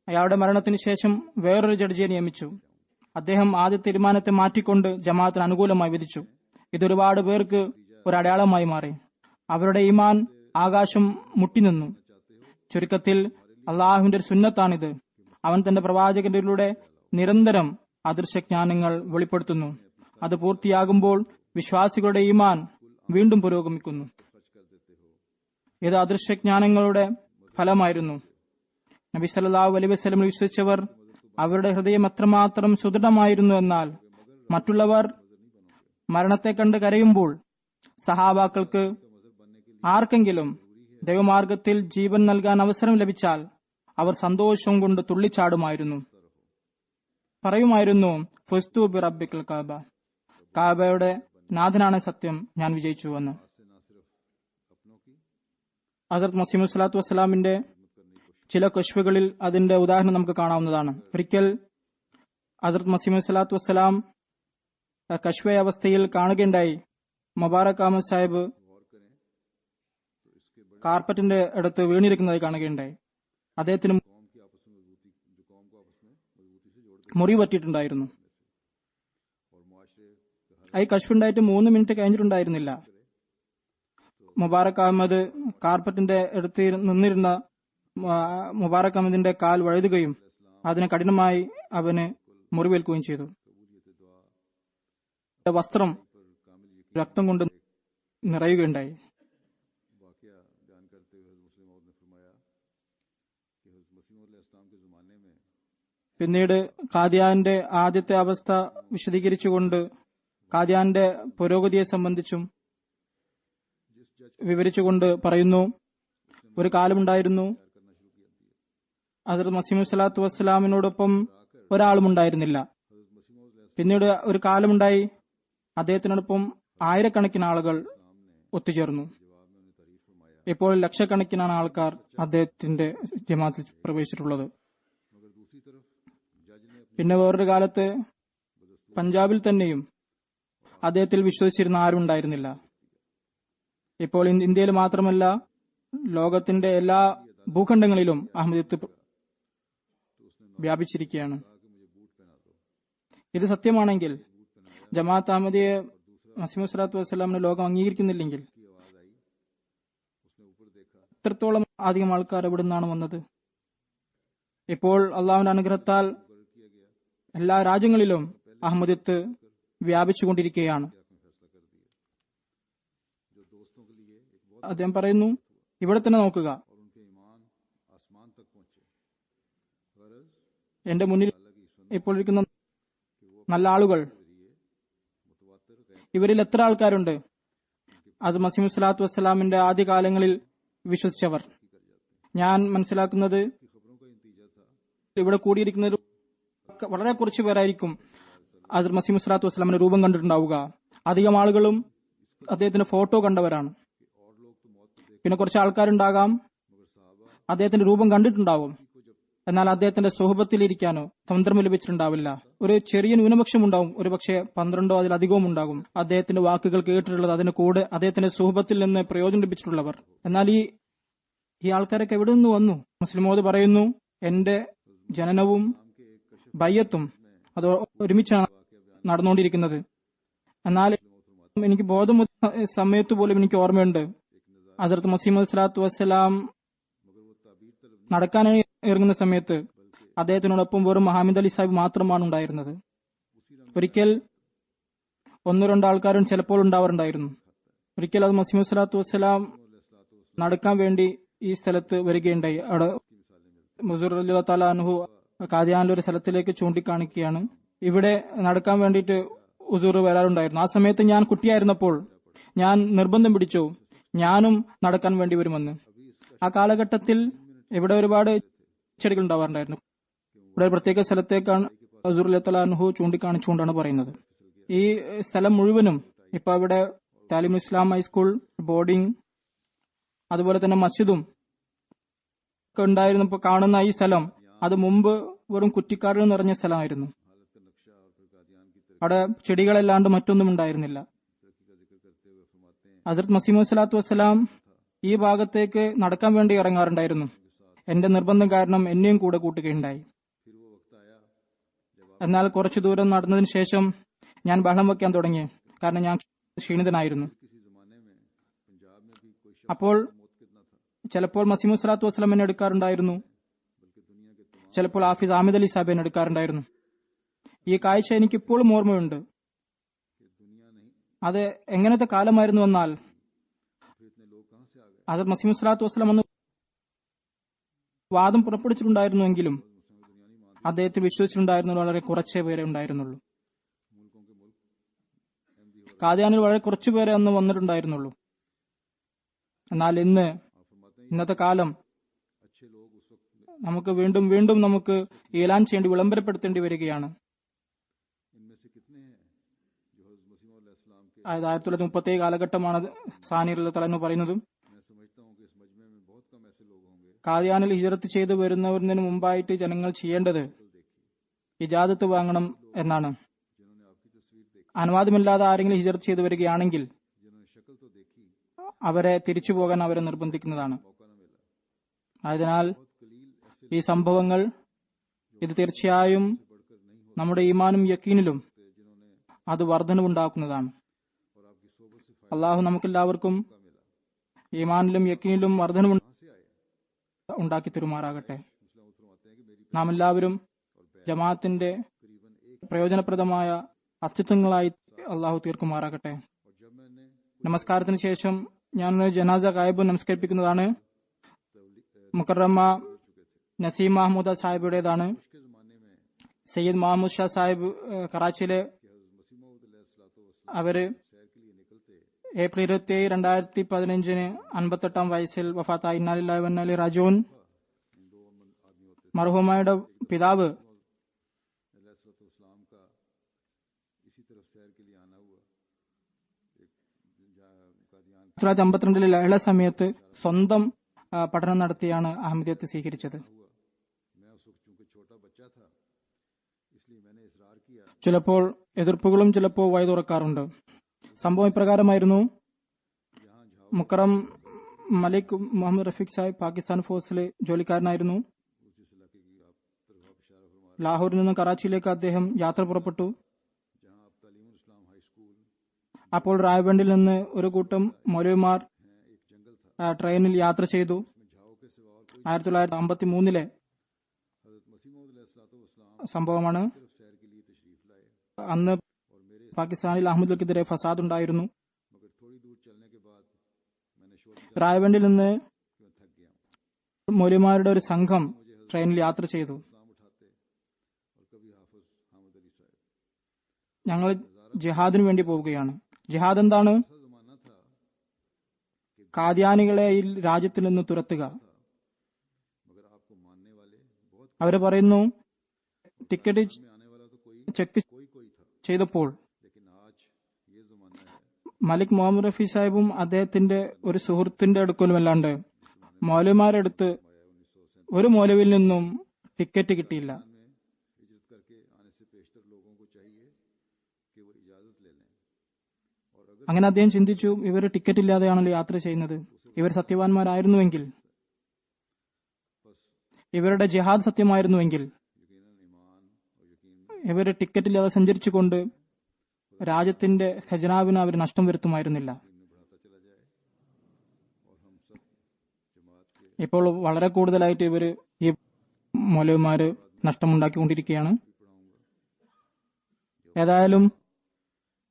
B: അയാളുടെ മരണത്തിന് ശേഷം വേറൊരു ജഡ്ജിയെ നിയമിച്ചു. അദ്ദേഹം ആദ്യ തീരുമാനത്തെ മാറ്റിക്കൊണ്ട് ജമാഅത്തിന് അനുകൂലമായി വിധിച്ചു. ഇതൊരുപാട് പേർക്ക് ഒരു അടയാളമായി മാറി. അവരുടെ ഈമാൻ ആകാശം മുട്ടിനിന്നു. ചുരുക്കത്തിൽ അള്ളാഹുവിന്റെ ഒരു സുന്നത്താണിത്. അവൻ തന്റെ പ്രവാചകനിലൂടെ നിരന്തരം അദൃശ്യജ്ഞാനങ്ങൾ വെളിപ്പെടുത്തുന്നു. അത് പൂർത്തിയാകുമ്പോൾ വിശ്വാസികളുടെ ഈമാൻ വീണ്ടും പുരോഗമിക്കുന്നു. ഇത് അദൃശ്യജ്ഞാനങ്ങളുടെ ഫലമായിരുന്നു. നബി സല്ലല്ലാഹു അലൈഹി വസല്ലം വിശ്വസിച്ചവർ അവരുടെ ഹൃദയം എത്രമാത്രം സുദൃഢമായിരുന്നു എന്നാൽ മറ്റുള്ളവർ മരണത്തെ കണ്ട് കരയുമ്പോൾ സഹാബാക്കൾക്ക് ആർക്കെങ്കിലും ദൈവമാർഗത്തിൽ ജീവൻ നൽകാൻ അവസരം ലഭിച്ചാൽ അവർ സന്തോഷം കൊണ്ട് തുള്ളിച്ചാടുമായിരുന്നു. പറയുമായിരുന്നു, ഫുസ്തു ബി റബ്ബിക്കൽ കഅബ, കഅബയുടെ നാഥനാണ് സത്യം, ഞാൻ വിജയിച്ചുവെന്ന്. ഹസ്രത്ത് മസീഹ് സ്വലാത്തു വസ്സലാമിന്റെ ചില കശ്ഫുകളിൽ അതിന്റെ ഉദാഹരണം നമുക്ക് കാണാവുന്നതാണ്. ഒരിക്കൽ ഹസ്രത്ത് മസീഹ് സ്വലാത്തു വസ്സലാം കശ്ഫ അവസ്ഥയിൽ കാണുകയുണ്ടായി, മുബാറക് അഹമ്മദ് സാഹിബ് കാർപ്പറ്റിന്റെ അടുത്ത് വീണിരിക്കുന്നതായി കാണുകയുണ്ടായി. അദ്ദേഹത്തിന് മുറിവ് പറ്റിയിട്ടുണ്ടായിരുന്നു. ഈ കശ്ഫുണ്ടായിട്ട് 3 മിനിറ്റ് കഴിഞ്ഞിട്ടുണ്ടായിരുന്നില്ല. മുബാറക് അഹമ്മദ് കാർപ്പറ്റിന്റെ അടുത്ത് നിന്നിരുന്ന മുബാറക് അഹമ്മദിന്റെ കാൽ വഴുതുകയും അതിന് കഠിനമായി അവന് മുറിവേൽക്കുകയും ചെയ്തു. വസ്ത്രം രക്തം കൊണ്ട് നിറയുകയുണ്ടായി. പിന്നീട് ഖാദിയാന്റെ ആദ്യത്തെ അവസ്ഥ വിശദീകരിച്ചുകൊണ്ട് ഖാദിയാന്റെ പുരോഗതിയെ സംബന്ധിച്ചും വിവരിച്ചുകൊണ്ട് പറയുന്നു, ഒരു കാലമുണ്ടായിരുന്നു ഹസ്രത്ത് മസീഹ് സ്വലാത്തു വസ്സലാമിനോടൊപ്പം ഒരാളും ഉണ്ടായിരുന്നില്ല. പിന്നീട് ഒരു കാലമുണ്ടായി അദ്ദേഹത്തിനോടൊപ്പം ആയിരക്കണക്കിന് ആളുകൾ ഒത്തുചേർന്നു. ഇപ്പോൾ ലക്ഷക്കണക്കിനാണ് ആൾക്കാർ അദ്ദേഹത്തിന്റെ ജമാഅത്തിൽ പ്രവേശിച്ചിട്ടുള്ളത്. പിന്നെ വേറൊരു കാലത്ത് പഞ്ചാബിൽ തന്നെയും അദ്ദേഹത്തിൽ വിശ്വസിച്ചിരുന്ന ആരും ഉണ്ടായിരുന്നില്ല. ഇപ്പോൾ ഇന്ത്യയിൽ മാത്രമല്ല ലോകത്തിന്റെ എല്ലാ ഭൂഖണ്ഡങ്ങളിലും അഹമ്മദിയത്ത് വ്യാപിച്ചിരിക്കുകയാണ്. ഇത് സത്യമാണെങ്കിൽ ജമാഅത്ത് അഹമ്മദിയെ മസീഹ് സ്വലാത്തു വസ്സലാമിന് ലോകം അംഗീകരിക്കുന്നില്ലെങ്കിൽ എത്രത്തോളം അധികം ആൾക്കാർ എവിടെ നിന്നാണ് വന്നത്? ഇപ്പോൾ അള്ളാഹുവിന്റെ അനുഗ്രഹത്താൽ എല്ലാ രാജ്യങ്ങളിലും അഹമ്മദിയത്ത് വ്യാപിച്ചുകൊണ്ടിരിക്കുകയാണ്. അദ്ദേഹം പറയുന്നു, ഇവിടെ തന്നെ നോക്കുക, എന്റെ മുന്നിൽ ഇപ്പോൾ ഇരിക്കുന്ന നല്ല ആളുകൾ, ഇവരിൽ എത്ര ആൾക്കാരുണ്ട് അത് മസീഹ് സ്വലാത്തു വസ്സലാമിന്റെ ആദ്യകാലങ്ങളിൽ വിശ്വസിച്ചവർ? ഞാൻ മനസ്സിലാക്കുന്നത് ഇവിടെ കൂടിയിരിക്കുന്നത് വളരെ കുറച്ചു പേരായിരിക്കും ഹസ്രത്ത് മസീഹ് സ്വലാത്തു വസ്സലാമിന്റെ രൂപം കണ്ടിട്ടുണ്ടാവുക. അധികം ആളുകളും അദ്ദേഹത്തിന്റെ ഫോട്ടോ കണ്ടവരാണ്. പിന്നെ കുറച്ച് ആൾക്കാരുണ്ടാകാം അദ്ദേഹത്തിന്റെ രൂപം കണ്ടിട്ടുണ്ടാവും, എന്നാൽ അദ്ദേഹത്തിന്റെ സുഹബത്തിലിരിക്കാനോ സന്ദർഭം ലഭിച്ചിട്ടുണ്ടാവില്ല. ഒരു ചെറിയ ന്യൂനപക്ഷം ഉണ്ടാവും, ഒരു പക്ഷേ 12 അതിലധികവും ഉണ്ടാകും അദ്ദേഹത്തിന്റെ വാക്കുകൾ കേട്ടിട്ടുള്ളത്, അതിന് കൂടെ അദ്ദേഹത്തിന്റെ സുഹബത്തിൽ നിന്ന് പ്രയോജനം ലഭിച്ചിട്ടുള്ളവർ. എന്നാൽ ഈ ആൾക്കാരൊക്കെ എവിടെ നിന്ന് വന്നു? മുസ്ലിമോദ് പറയുന്നു, എന്റെ ജനനവും ബയ്യത്തും അത് ഒരുമിച്ചാണ് നടന്നുകൊണ്ടിരിക്കുന്നത്. എന്നാൽ എനിക്ക് ബോധം സമയത്ത് പോലും എനിക്ക് ഓർമ്മയുണ്ട്, ഹസ്രത്ത് മസീഹ് സ്വലാത്തു വസ്സലാം നടക്കാനായി ഇറങ്ങുന്ന സമയത്ത് അദ്ദേഹത്തിനോടൊപ്പം വെറും മുഹമ്മദ് അലി സാഹിബ് മാത്രമാണ് ഉണ്ടായിരുന്നത്. ഒരിക്കൽ 1-2 ആൾക്കാരും ചിലപ്പോൾ ഉണ്ടാവാറുണ്ടായിരുന്നു. ഒരിക്കൽ അത് മസീഹ് സ്വലാത്തു വസ്സലാം നടക്കാൻ വേണ്ടി ഈ സ്ഥലത്ത് വരികയുണ്ടായി. അവിടെ മുസൂർ റളിയല്ലാഹു തആല അൻഹു ഖാദിയാനിലെ ഒരു സ്ഥലത്തിലേക്ക് ചൂണ്ടിക്കാണിക്കുകയാണ്. ഇവിടെ നടക്കാൻ വേണ്ടിയിട്ട് ഹുസൂർ വരാറുണ്ടായിരുന്നു. ആ സമയത്ത് ഞാൻ കുട്ടിയായിരുന്നപ്പോൾ ഞാൻ നിർബന്ധം പിടിച്ചു ഞാനും നടക്കാൻ വേണ്ടി വരുമെന്ന്. ആ കാലഘട്ടത്തിൽ ഇവിടെ ഒരുപാട് ചെടികൾ ഉണ്ടാവാറുണ്ടായിരുന്നു. ഇവിടെ ഒരു പ്രത്യേക സ്ഥലത്തേക്കാണ് ഹുസൂർ അൻഹു ചൂണ്ടിക്കാണിച്ചുകൊണ്ടാണ് പറയുന്നത്. ഈ സ്ഥലം മുഴുവനും ഇപ്പൊ ഇവിടെ താലിം ഇസ്ലാം ഹൈസ്കൂൾ, ബോർഡിംഗ്, അതുപോലെ തന്നെ മസ്ജിദും ഒക്കെ ഉണ്ടായിരുന്നപ്പോൾ കാണുന്ന ഈ സ്ഥലം അത് മുമ്പ് വെറും കുറ്റിക്കാട് നിറഞ്ഞ സ്ഥലമായിരുന്നു. അവിടെ ചെടികളല്ലാണ്ട് മറ്റൊന്നും ഉണ്ടായിരുന്നില്ല. ഹസ്രത്ത് മസീഹ് സ്വലാത്തു വസ്സലാം ഈ ഭാഗത്തേക്ക് നടക്കാൻ വേണ്ടി ഇറങ്ങാറുണ്ടായിരുന്നു. എന്റെ നിർബന്ധം കാരണം എന്നെയും കൂടെ കൂട്ടുകയുണ്ടായി. എന്നാൽ കുറച്ചു ദൂരം നടന്നതിന് ശേഷം ഞാൻ ബഹളം വെക്കാൻ തുടങ്ങി, കാരണം ഞാൻ ക്ഷീണിതനായിരുന്നു. അപ്പോൾ ചിലപ്പോൾ മസീഹ് സ്വലാത്തു വസ്സലാം എന്നെ എടുക്കാറുണ്ടായിരുന്നു, ചിലപ്പോൾ ഹാഫിസ് ആമിദ് അലി സാഹിബ് എന്നെ എടുക്കാറുണ്ടായിരുന്നു. ഈ കാഴ്ച എനിക്ക് ഇപ്പോഴും ഓർമ്മയുണ്ട്. അത് എങ്ങനത്തെ കാലമായിരുന്നു എന്നാൽ അത് മസീഹ് സ്വലാത്തു വസ്സലാം അന്ന് വാദം പുറപ്പെടുവിച്ചിട്ടുണ്ടായിരുന്നുവെങ്കിലും അദ്ദേഹത്തെ വിശ്വസിച്ചിട്ടുണ്ടായിരുന്ന വളരെ കുറച്ചേ പേരെ ഉണ്ടായിരുന്നുള്ളൂ. കാദിയാനിൽ വളരെ കുറച്ചു പേരെ അന്ന് വന്നിട്ടുണ്ടായിരുന്നുള്ളൂ. എന്നാൽ ഇന്നത്തെ കാലം നമുക്ക് വീണ്ടും വീണ്ടും നമുക്ക് ഏലാൻ ചെയ്യേണ്ടി വിളംബരപ്പെടുത്തേണ്ടി വരികയാണ്. 1937 കാലഘട്ടമാണ് സാനി റളിയല്ലാഹു അൻഹു പറയുന്നത്. കാദിയാനിൽ ഹിജ്റത്ത് ചെയ്ത് വരുന്നവരിന് മുമ്പായിട്ട് ജനങ്ങൾ ചെയ്യേണ്ടത് ഇജാദത്ത് വാങ്ങണം എന്നാണ്. അനുവാദമില്ലാതെ ആരെങ്കിലും ഹിജ്റത്ത് ചെയ്ത് വരികയാണെങ്കിൽ അവരെ തിരിച്ചു പോകാൻ അവരെ നിർബന്ധിക്കുന്നതാണ്. അതിനാൽ ഈ സംഭവങ്ങൾ ഇത് തീർച്ചയായും നമ്മുടെ ഈമാനും യക്കീനിലും അത് വർധനവുണ്ടാക്കുന്നതാണ്. അള്ളാഹു നമുക്കെല്ലാവർക്കും ഈമാനിലും യക്കീനിലും വർധനവ് ഉണ്ടാക്കി തരുമാറാകട്ടെ. നാം എല്ലാവരും ജമാഅത്തിന്റെ പ്രയോജനപ്രദമായ അസ്തിത്വങ്ങളായി അള്ളാഹു തീർക്കുമാറാകട്ടെ. നമസ്കാരത്തിന് ശേഷം ഞാൻ ജനാസ ഗായബ് നമസ്കരിപ്പിക്കുന്നതാണ്. മുക്കറമ നസീം മഹ്മൂദ സാഹിബുടേതാണ്. സയ്യിദ് മഹമ്മൂദ് ഷാ സാഹിബ് കറാച്ചിയിലെ അവര് ഏപ്രിൽ 27, 2015 58 വയസ്സിൽ വഫാത്തായി. ഇന്നാ ലില്ലാഹി വ ഇന്നാ ഇലൈഹി റാജിഊൻ. മർഹൂമയുടെ പിതാവ് 1952 ലഹള സമയത്ത് സ്വന്തം പഠനം നടത്തിയാണ് അഹമ്മദിയത്ത് സ്വീകരിച്ചത്. ചിലപ്പോൾ എതിർപ്പുകളും ചിലപ്പോൾ വഴി തുറക്കാറുണ്ട്. സംഭവം ഇപ്രകാരമായിരുന്നു. മുക്കറം മലിക് മുഹമ്മദ് റഫീഖ് സാഹിബ് പാകിസ്ഥാൻ ഫോഴ്സിലെ ജോലിക്കാരനായിരുന്നു. ലാഹോറിൽ നിന്ന് കറാച്ചിയിലേക്ക് അദ്ദേഹം യാത്ര പുറപ്പെട്ടു. അപ്പോൾ റായ്ബണ്ടിൽ നിന്ന് ഒരു കൂട്ടം മൗലവിമാർ ട്രെയിനിൽ യാത്ര ചെയ്തു. 1953 സംഭവമാണ്. അന്ന് പാകിസ്ഥാനിൽ അഹമ്മദികൾക്കെതിരെ ഫസാദ് ഉണ്ടായിരുന്നു. റായ്ബണ്ടിൽ നിന്ന് മൗലവിമാരുടെ ഒരു സംഘം ട്രെയിനിൽ യാത്ര ചെയ്തു. ഞങ്ങൾ ജിഹാദിന് വേണ്ടി പോവുകയാണ്. ജിഹാദ് എന്താണ്? കാദ്യാനികളെ ഈ രാജ്യത്തിൽ നിന്ന് തുരത്തുക. അവര് പറയുന്നു ടിക്കറ്റ് ചെക്ക് ചെയ്തപ്പോൾ മലിക് മുഹമ്മദ് റഫീ സാഹിബും അദ്ദേഹത്തിന്റെ ഒരു സുഹൃത്തിന്റെ അടുക്കലുമല്ലാണ്ട് മൗലവിമാരെടുത്ത് ഒരു മൗലവിയിൽ നിന്നും ടിക്കറ്റ് കിട്ടിയില്ല. അങ്ങനെ അദ്ദേഹം ചിന്തിച്ചു, ഇവർ ടിക്കറ്റ് ഇല്ലാതെയാണല്ലോ യാത്ര ചെയ്യുന്നത്. ഇവർ സത്യവാന്മാരായിരുന്നുവെങ്കിൽ, ഇവരുടെ ജിഹാദ് സത്യമായിരുന്നുവെങ്കിൽ, ഇവർ ടിക്കറ്റ് ഇല്ലാതെ സഞ്ചരിച്ചുകൊണ്ട് രാജ്യത്തിന്റെ ഖജനാവിന് അവർ നഷ്ടം വരുത്തുമായിരുന്നില്ല. ഇപ്പോൾ വളരെ കൂടുതലായിട്ട് ഇവര് ഈ മൗലവിമാര് നഷ്ടമുണ്ടാക്കിക്കൊണ്ടിരിക്കുകയാണ്. ഏതായാലും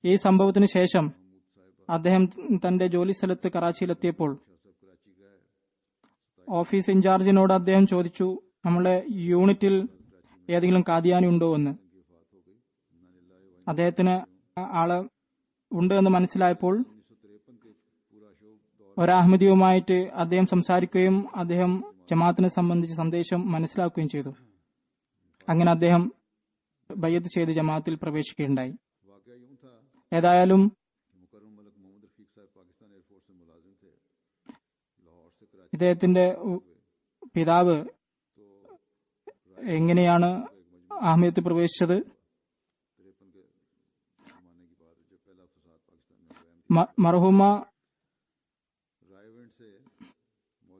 B: ഈ സംഭവത്തിന് ശേഷം അദ്ദേഹം തന്റെ ജോലി സ്ഥലത്ത് കറാച്ചിയിലെത്തിയപ്പോൾ ഓഫീസ് ഇൻചാർജിനോട് അദ്ദേഹം ചോദിച്ചു, നമ്മുടെ യൂണിറ്റിൽ ഏതെങ്കിലും കാദിയാനി ഉണ്ടോ എന്ന്. അദ്ദേഹത്തിന് ആള് ഉണ്ട് എന്ന് മനസ്സിലായപ്പോൾ ഒരഹമ്മദിയുമായിട്ട് അദ്ദേഹം സംസാരിക്കുകയും അദ്ദേഹം ജമാഅത്തിനെ സംബന്ധിച്ച് സന്ദേശം മനസ്സിലാക്കുകയും ചെയ്തു. അങ്ങനെ അദ്ദേഹം ബയ്യത്ത് ചെയ്ത് ജമാഅത്തിൽ പ്രവേശിക്കുകയുണ്ടായി. ഏതായാലും ഇദ്ദേഹത്തിന്റെ പിതാവ് എങ്ങനെയാണ് അഹമ്മദിയത്തിൽ പ്രവേശിച്ചത്? മർഹൂമ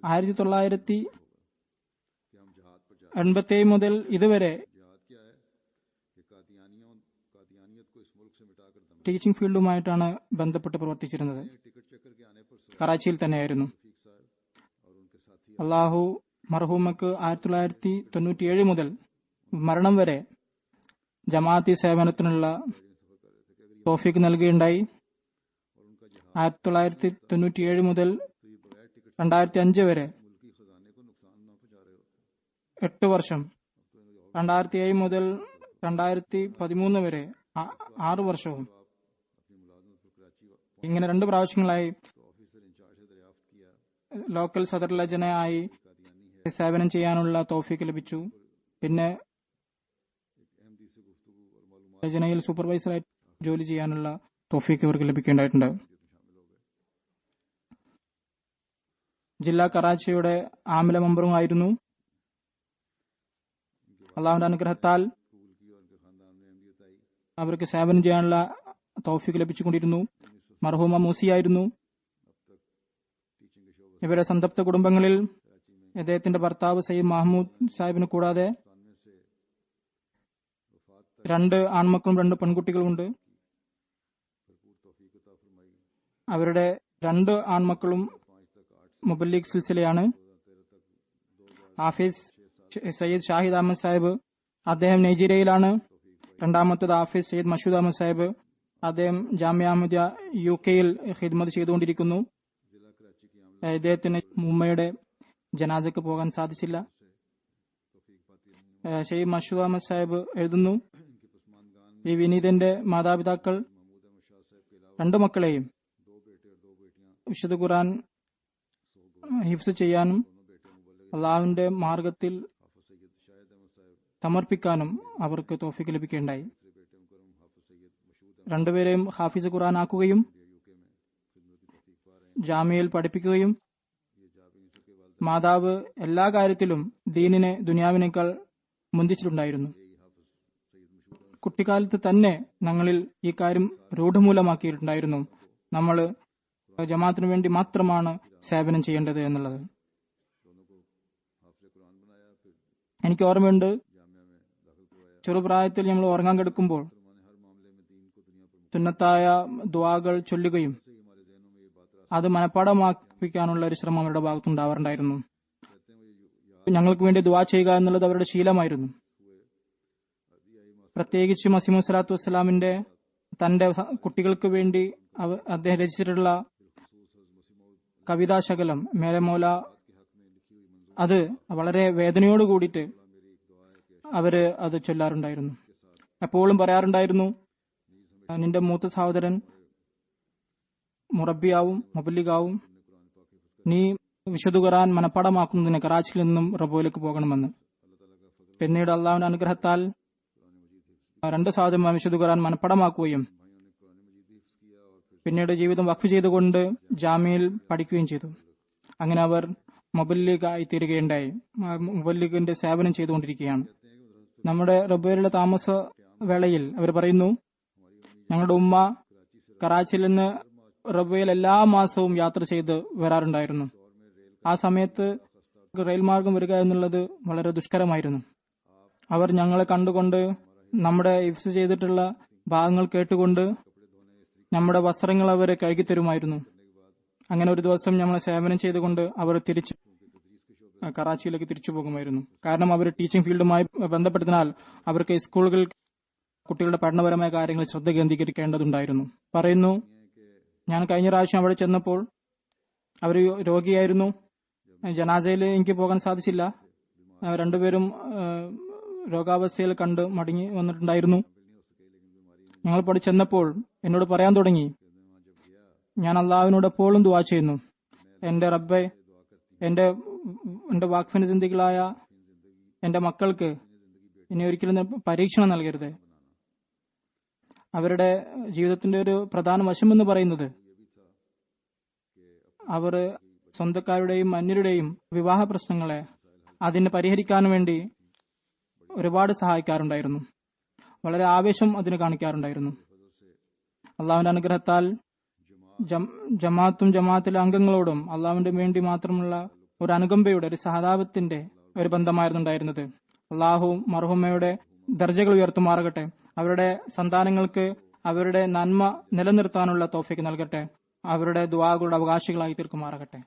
B: 1987 മുതൽ ഇതുവരെ ടീച്ചിങ് ഫീൽഡുമായിട്ടാണ് ബന്ധപ്പെട്ട് പ്രവർത്തിച്ചിരുന്നത്. കറാച്ചിയിൽ തന്നെയായിരുന്നു. അള്ളാഹു മർഹൂമക്ക് 1997 മുതൽ മരണം വരെ ജമാഅത്തി സേവനത്തിനുള്ള തൗഫീഖ് നൽകുകയുണ്ടായി. 1997 മുതൽ 2005 വരെ 8 വർഷം, 2007 മുതൽ 2013 വരെ 6 വർഷവും, ഇങ്ങനെ 2 പ്രാവശ്യങ്ങളായി ലോക്കൽ സദർ ലജനയായി സേവനം ചെയ്യാനുള്ള തൗഫീഖ് ലഭിച്ചു. പിന്നെ ലജനയിൽ സൂപ്പർവൈസറായി ജോലി ചെയ്യാനുള്ള തൗഫീഖ് ഇവർക്ക് ലഭിക്കേണ്ടതായിട്ടുണ്ട്. ജില്ലാ കറാച്ചിയുടെ ആമില മെമ്പറുമായിരുന്നു. അള്ളാഹുവിന്റെ അനുഗ്രഹത്താൽ അവർക്ക് സേവനം ചെയ്യാനുള്ള തൗഫീഖ് ലഭിച്ചുകൊണ്ടിരുന്നു. മർഹൂമ മൂസിയായിരുന്നു. ഇവരുടെ സന്തപ്ത കുടുംബങ്ങളിൽ ഇദ്ദേഹത്തിന്റെ ഭർത്താവ് സയ്യിദ് മഹ്മൂദ് സാഹിബിന് കൂടാതെ 2 ആൺമക്കളും 2 പെൺകുട്ടികളുമുണ്ട്. അവരുടെ 2 ആൺമക്കളും മുബല്ലിഗ് സിൽസിലയാണ്. ഹാഫിസ് സയ്യിദ് ഷാഹിദ് അഹമ്മദ് സാഹിബ്, അദ്ദേഹം നൈജീരിയയിലാണ്. രണ്ടാമത്തത് ഹാഫിസ് സയ്യിദ് മഷൂദ് അഹമ്മദ് സാഹിബ്, അദ്ദേഹം ജാമിയ അഹമ്മദിയ UK-യിൽ ഖിദ്മത്ത് ചെയ്തുകൊണ്ടിരിക്കുന്നു. ഇദ്ദേഹത്തിന് ഉമ്മയുടെ ജനാസയ്ക്ക് പോകാൻ സാധിച്ചില്ല. സയ്യിദ് മഷൂദ് അഹമ്മദ് സാഹിബ് എഴുതുന്നു, ഈ വിനീതന്റെ മാതാപിതാക്കൾ 2 മക്കളെയും വിശുദ്ധ ഖുർആൻ ഹിഫ്സ് ചെയ്യാനും അള്ളാഹുവിന്റെ മാർഗത്തിൽ സമർപ്പിക്കാനും അവർക്ക് തൗഫീഖ് ലഭിക്കുകയുണ്ടായി. 2 പേരെയും ഹാഫിസ് ഖുർആൻ ആക്കുകയും ജാമിയയിൽ പഠിപ്പിക്കുകയും മാതാവ് എല്ലാ കാര്യത്തിലും ദീനിനെ ദുനിയാവിനേക്കാൾ മുന്തിച്ചിട്ടുണ്ടായിരുന്നു. കുട്ടിക്കാലത്ത് തന്നെ ഞങ്ങളിൽ ഈ കാര്യം രൂഢമൂലമാക്കിയിട്ടുണ്ടായിരുന്നു. നമ്മൾ ജമാഅത്തിനു വേണ്ടി മാത്രമാണ് സേവനം ചെയ്യേണ്ടത് എന്നുള്ളത്. എനിക്ക് ഓർമ്മയുണ്ട്, ചെറുപ്രായത്തിൽ നമ്മൾ ഉറങ്ങാൻ കിടക്കുമ്പോൾ സുന്നത്തായ ദുആകൾ ചൊല്ലുകയും അത് മനഃപ്പാടമാക്കിപ്പിക്കാനുള്ള ഒരു ശ്രമം അവരുടെ ഭാഗത്തുണ്ടാവാറുണ്ടായിരുന്നു. ഞങ്ങൾക്ക് വേണ്ടി ദുആ ചെയ്യുക എന്നുള്ളത് അവരുടെ ശീലമായിരുന്നു. പ്രത്യേകിച്ച് മസീഹ് സ്വലാത്തു വസ്സലാമിന്റെ തന്റെ കുട്ടികൾക്ക് വേണ്ടി അദ്ദേഹം രചിച്ചിട്ടുള്ള കവിതാശകലം മേലമോല, അത് വളരെ വേദനയോട് കൂടിയിട്ട് അവര് അത് ചൊല്ലാറുണ്ടായിരുന്നു. എപ്പോഴും പറയാറുണ്ടായിരുന്നു, നിന്റെ മൂത്ത സഹോദരൻ മുറബിയാവും മുബല്ലിഗാവും, നീ വിശുദ്ധ ഖുർആൻ മനഃപ്പാടമാക്കുന്നതിന് കറാച്ചിയിൽ നിന്നും റബോയിലേക്ക് പോകണമെന്ന്. പിന്നീട് അള്ളാഹുവിന്റെ അനുഗ്രഹത്താൽ 2 സഹോദരന്മാർ വിശുദ്ധ ഖുർആൻ മനഃപ്പാടമാക്കുകയും പിന്നീട് ജീവിതം വഖഫ് ചെയ്തുകൊണ്ട് ജാമിയയിൽ പഠിക്കുകയും ചെയ്തു. അങ്ങനെ അവർ മുബല്ലിഗായി തീരുകയുണ്ടായി. മുബല്ലിഗിന്റെ സേവനം ചെയ്തുകൊണ്ടിരിക്കുകയാണ്. നമ്മുടെ റബോയിലുള്ള താമസ വേളയിൽ അവർ പറയുന്നു, ഞങ്ങളുടെ ഉമ്മ കറാച്ചിയിൽ നിന്ന് റബോയിൽ എല്ലാ മാസവും യാത്ര ചെയ്ത് വരാറുണ്ടായിരുന്നു. ആ സമയത്ത് റെയിൽ മാർഗം വരിക എന്നുള്ളത് വളരെ ദുഷ്കരമായിരുന്നു. അവർ ഞങ്ങളെ കണ്ടുകൊണ്ട് നമ്മുടെ ഹിഫ്സ് ചെയ്തിട്ടുള്ള ഭാഗങ്ങൾ കേട്ടുകൊണ്ട് നമ്മുടെ വസ്ത്രങ്ങൾ അവർ കഴുകിത്തരുമായിരുന്നു. അങ്ങനെ ഒരു ദിവസം ഞങ്ങളെ സേവനം ചെയ്തുകൊണ്ട് അവർ കറാച്ചിയിലേക്ക് തിരിച്ചു പോകുമായിരുന്നു. കാരണം അവർ ടീച്ചിങ് ഫീൽഡുമായി ബന്ധപ്പെട്ടതിനാൽ അവർക്ക് സ്കൂളുകളിൽ കുട്ടികളുടെ പഠനപരമായ കാര്യങ്ങളിൽ ശ്രദ്ധ കേന്ദ്രീകരിക്കേണ്ടതുണ്ടായിരുന്നു. പറയുന്നു, ഞാൻ കഴിഞ്ഞ പ്രാവശ്യം അവിടെ ചെന്നപ്പോൾ അവർ രോഗിയായിരുന്നു. ജനാസയിൽ എനിക്ക് പോകാൻ സാധിച്ചില്ല. 2 പേരും രോഗാവസ്ഥയിൽ കണ്ട് മടങ്ങി വന്നിട്ടുണ്ടായിരുന്നു. ഞങ്ങൾ പഠിച്ചെന്നപ്പോൾ എന്നോട് പറയാൻ തുടങ്ങി, ഞാൻ അള്ളാഹുവിനോട് എപ്പോഴും ദുആ ചെയ്യുന്നു, എന്റെ റബ്ബെ, എന്റെ വാക്ഫിന് സിന്ധികളായ എന്റെ മക്കൾക്ക് ഇനി ഒരിക്കലും പരീക്ഷണം നൽകരുത്. അവരുടെ ജീവിതത്തിന്റെ ഒരു പ്രധാന വശമെന്ന് പറയുന്നത് അവർ സ്വന്തക്കാരുടെയും അന്യരുടെയും വിവാഹ പ്രശ്നങ്ങളെ അതിനെ പരിഹരിക്കാൻ വേണ്ടി ഒരുപാട് സഹായിക്കാറുണ്ടായിരുന്നു. വളരെ ആവേശം അതിന് കാണിക്കാറുണ്ടായിരുന്നു. അള്ളാഹുവിന്റെ അനുഗ്രഹത്താൽ ജമാഅത്തിലെ അംഗങ്ങളോടും അള്ളാഹുവിന്റെ വേണ്ടി മാത്രമുള്ള ഒരു അനുകമ്പയുടെ, ഒരു സഹതാപത്തിന്റെ ഒരു ബന്ധമായിരുന്നു ഉണ്ടായിരുന്നത്. അള്ളാഹു മർഹൂമയുടെ ദർജകൾ ഉയർത്തുമാറാകട്ടെ. അവരുടെ സന്താനങ്ങൾക്ക് അവരുടെ നന്മ നിലനിർത്താനുള്ള തൗഫീഖ് നൽകട്ടെ. അവരുടെ ദുആകളുടെ അവകാശികളായി തീർക്കുമാറാകട്ടെ.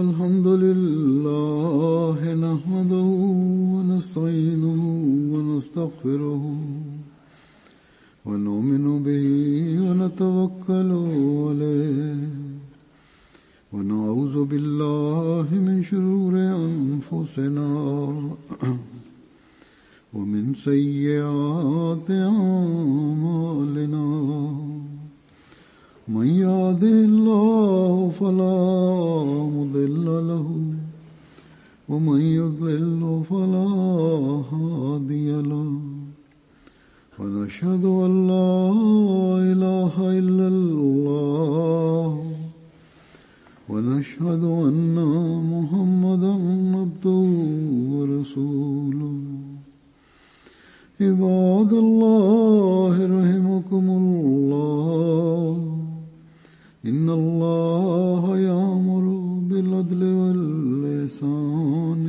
A: Alhamdulillah nahmaduhu wa nasta'inuhu wa nastaghfiruhu wa nu'minu bihi wa natawakkalu alayhi wa na'udhu billahi min shururi anfusina wa min sayyiati a'malina. من يهده الله فلا مضل له ومن يضلل فلا هادي له ونشهد أن لا إله إلا الله ونشهد أن محمدا عبده ورسوله. عباد الله رحمكم الله، إن الله يأمر بالعدل والإحسان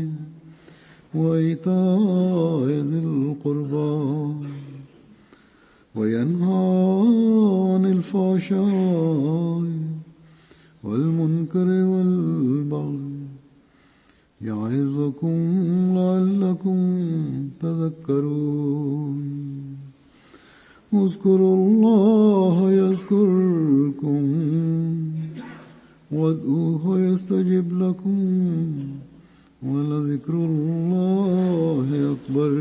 A: وإيتاء ذي القربى وينهى عن الفحشاء والمنكر والبغي يعظكم لعلكم تذكرون. اذكروا الله يذكركم وادعوه يستجب لكم ولذكر الله أكبر.